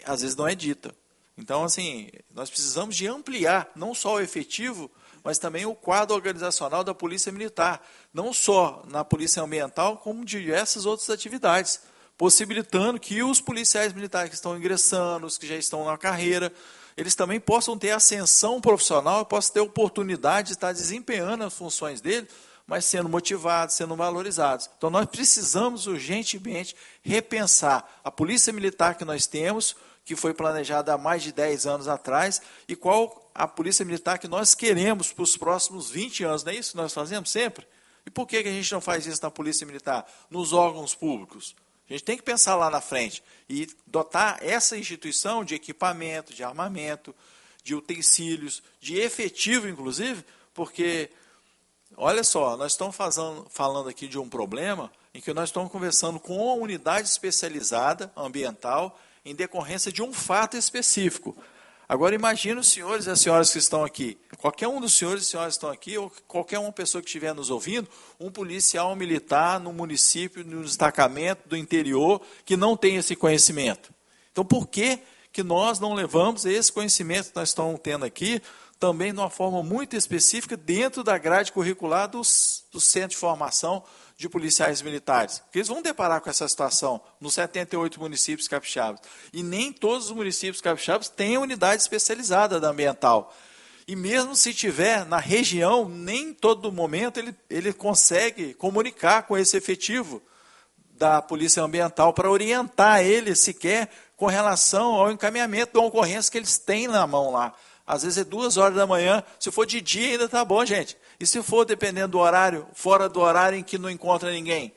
às vezes não é dita. Então, assim, nós precisamos de ampliar não só o efetivo, mas também o quadro organizacional da Polícia Militar, não só na Polícia Ambiental, como diversas outras atividades, possibilitando que os policiais militares que estão ingressando, os que já estão na carreira, eles também possam ter ascensão profissional, possam ter oportunidade de estar desempenhando as funções deles, mas sendo motivados, sendo valorizados. Então, nós precisamos urgentemente repensar a Polícia Militar que nós temos, que foi planejada há mais de 10 anos atrás, e qual a Polícia Militar que nós queremos para os próximos 20 anos. Não é isso que nós fazemos sempre? E por que a gente não faz isso na Polícia Militar, nos órgãos públicos? A gente tem que pensar lá na frente e dotar essa instituição de equipamento, de armamento, de utensílios, de efetivo, inclusive, porque, olha só, nós estamos falando aqui de um problema em que nós estamos conversando com uma unidade especializada ambiental em decorrência de um fato específico. Agora, imagine os senhores e as senhoras que estão aqui, qualquer um dos senhores e senhoras que estão aqui, ou qualquer uma pessoa que estiver nos ouvindo, um policial militar no município, no destacamento do interior, que não tem esse conhecimento. Então, por que nós não levamos esse conhecimento que nós estamos tendo aqui, também de uma forma muito específica, dentro da grade curricular do Centro de Formação de Policiais Militares? Porque eles vão deparar com essa situação nos 78 municípios capixabas. E nem todos os municípios capixabas têm unidade especializada da ambiental. E mesmo se tiver na região, nem todo momento ele consegue comunicar com esse efetivo da Polícia Ambiental para orientar ele sequer com relação ao encaminhamento da ocorrência que eles têm na mão lá. Às vezes é 2 horas da manhã, se for de dia ainda está bom, gente. E se for, dependendo do horário, fora do horário em que não encontra ninguém,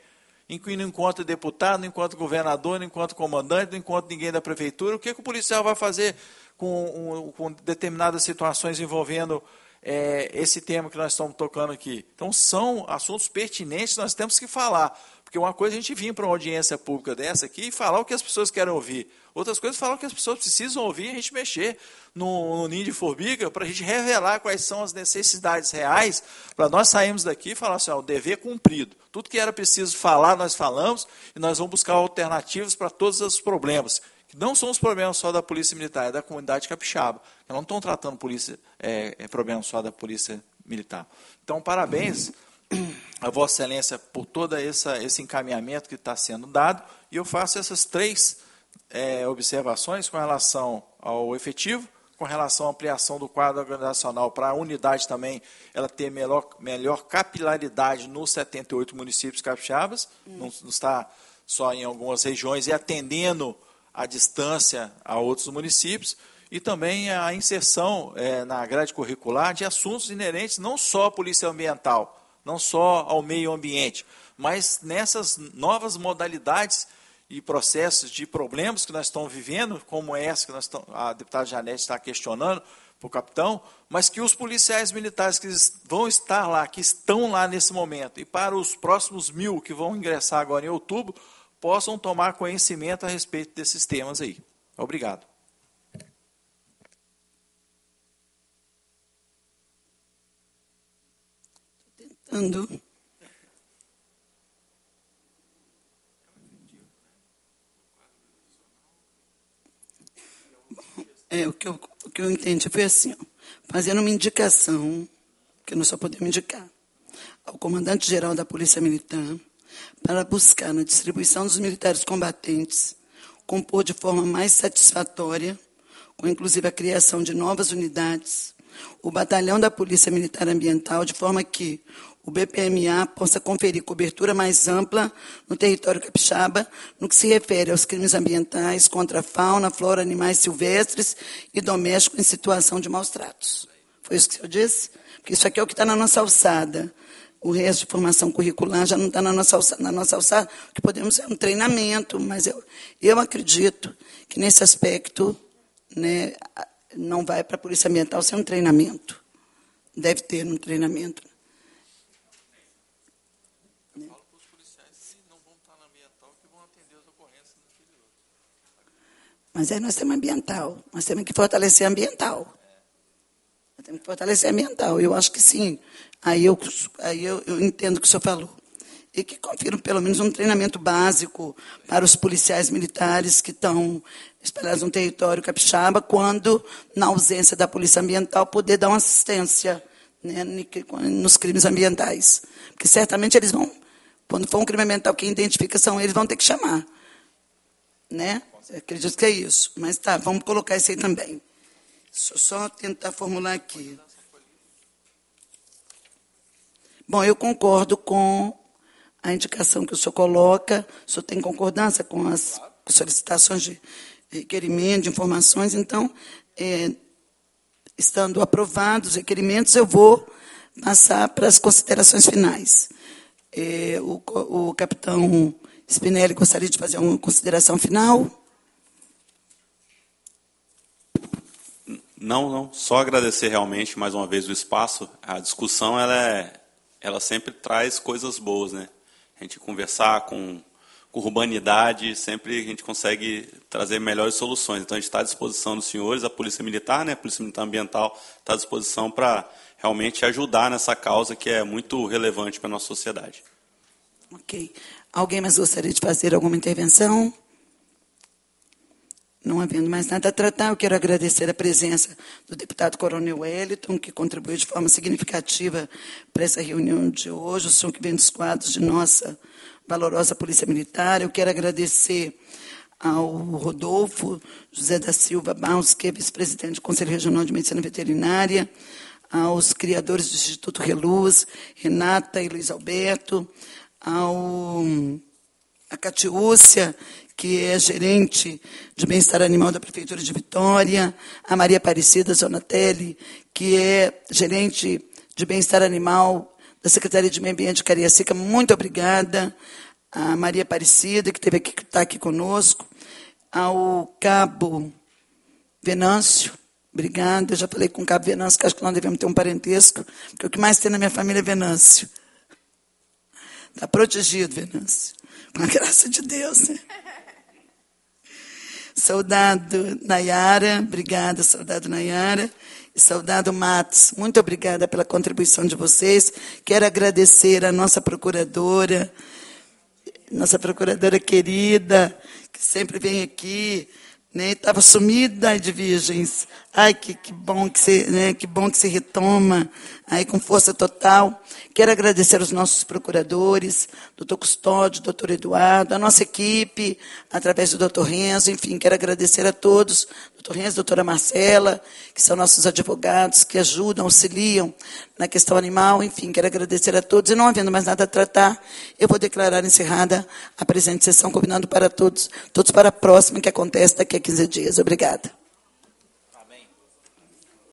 em que não encontra deputado, não encontra governador, não encontra comandante, não encontra ninguém da prefeitura, o que o policial vai fazer com determinadas situações envolvendo esse tema que nós estamos tocando aqui? Então, são assuntos pertinentes que nós temos que falar. Porque uma coisa é a gente vir para uma audiência pública dessa aqui e falar o que as pessoas querem ouvir. Outras coisas falar o que as pessoas precisam ouvir e a gente mexer no ninho de formiga para a gente revelar quais são as necessidades reais, para nós sairmos daqui e falar assim, o dever cumprido. Tudo que era preciso falar, nós falamos, e nós vamos buscar alternativas para todos os problemas. Que não são os problemas só da Polícia Militar, é da comunidade capixaba. Eu não estou tratando problemas só da Polícia Militar. Então, parabéns a Vossa Excelência por todo esse encaminhamento que está sendo dado, e eu faço essas 3 observações com relação ao efetivo, com relação à ampliação do quadro organizacional para a unidade também, ela ter melhor capilaridade nos 78 municípios capixabas, não está só em algumas regiões e atendendo à distância a outros municípios, e também a inserção na grade curricular de assuntos inerentes não só à polícia ambiental, não só ao meio ambiente, mas nessas novas modalidades e processos de problemas que nós estamos vivendo, como essa que a deputada Janete está questionando para o capitão, mas que os policiais militares que vão estar lá, que estão lá nesse momento, e para os próximos 1.000 que vão ingressar agora em outubro, possam tomar conhecimento a respeito desses temas aí. Obrigado. Tentando. O que eu entendi foi assim, fazendo uma indicação, que nós só podemos indicar, ao comandante-geral da Polícia Militar, para buscar na distribuição dos militares combatentes, compor de forma mais satisfatória, com inclusive a criação de novas unidades, o batalhão da Polícia Militar Ambiental, de forma que o BPMA possa conferir cobertura mais ampla no território capixaba, no que se refere aos crimes ambientais contra a fauna, flora, animais silvestres e domésticos em situação de maus tratos. Foi isso que eu disse? Porque isso aqui é o que está na nossa alçada. O resto de formação curricular já não está na nossa alçada. Na nossa alçada, o que podemos é um treinamento, mas eu acredito que nesse aspecto, né, não vai para a Polícia Ambiental ser um treinamento. Deve ter um treinamento. Mas aí nós temos ambiental. Nós temos que fortalecer ambiental. Nós temos que fortalecer ambiental. Eu acho que sim. Aí eu entendo o que o senhor falou. E que confiram pelo menos um treinamento básico para os policiais militares que estão espalhados no território capixaba, quando, na ausência da Polícia Ambiental, poder dar uma assistência, né, nos crimes ambientais. Porque certamente eles vão, quando for um crime ambiental, quem identifica são eles, vão ter que chamar. Né? Eu acredito que é isso. Mas tá, vamos colocar isso aí também. Deixa eu só tentar formular aqui. Bom, eu concordo com a indicação que o senhor coloca. O senhor tem concordância com as solicitações de requerimento, de informações. Então, estando aprovados os requerimentos, eu vou passar para as considerações finais. O capitão Spinelli gostaria de fazer uma consideração final? Não. Só agradecer realmente mais uma vez o espaço. A discussão ela sempre traz coisas boas, né? A gente conversar com com urbanidade, sempre a gente consegue trazer melhores soluções. Então, a gente está à disposição dos senhores, a Polícia Militar, né, a Polícia Militar Ambiental está à disposição para realmente ajudar nessa causa que é muito relevante para a nossa sociedade. Ok. Alguém mais gostaria de fazer alguma intervenção? Não havendo mais nada a tratar, eu quero agradecer a presença do deputado Coronel Wellington, que contribuiu de forma significativa para essa reunião de hoje, o senhor que vem dos quadros de nossa valorosa Polícia Militar. Eu quero agradecer ao Rodolfo José da Silva Barros, que é vice-presidente do Conselho Regional de Medicina Veterinária, aos criadores do Instituto Reluz, Renata e Luiz Alberto, a Catiúcia, que é gerente de bem-estar animal da Prefeitura de Vitória, a Maria Aparecida Zonatelli, que é gerente de bem-estar animal da Secretaria de Meio Ambiente de Cariacica, muito obrigada. A Maria Aparecida, que está aqui conosco, ao Cabo Venâncio, obrigada. Eu já falei com o Cabo Venâncio, que acho que nós devemos ter um parentesco, porque o que mais tem na minha família é Venâncio. Está protegido, Venâncio, com a graça de Deus, né? Soldado Nayara, obrigada, soldado Nayara. E soldado Matos, muito obrigada pela contribuição de vocês. Quero agradecer a nossa procuradora querida, que sempre vem aqui, né? Estava sumida de virgens. Ai, que bom que você, né? Que bom que se retoma aí com força total. Quero agradecer aos nossos procuradores, doutor Custódio, doutor Eduardo, a nossa equipe, através do doutor Renzo, enfim, quero agradecer a todos, doutor Renzo, doutora Marcela, que são nossos advogados, que ajudam, auxiliam na questão animal, enfim, quero agradecer a todos. E não havendo mais nada a tratar, eu vou declarar encerrada a presente sessão, combinando para todos para a próxima, que acontece daqui a 15 dias. Obrigada.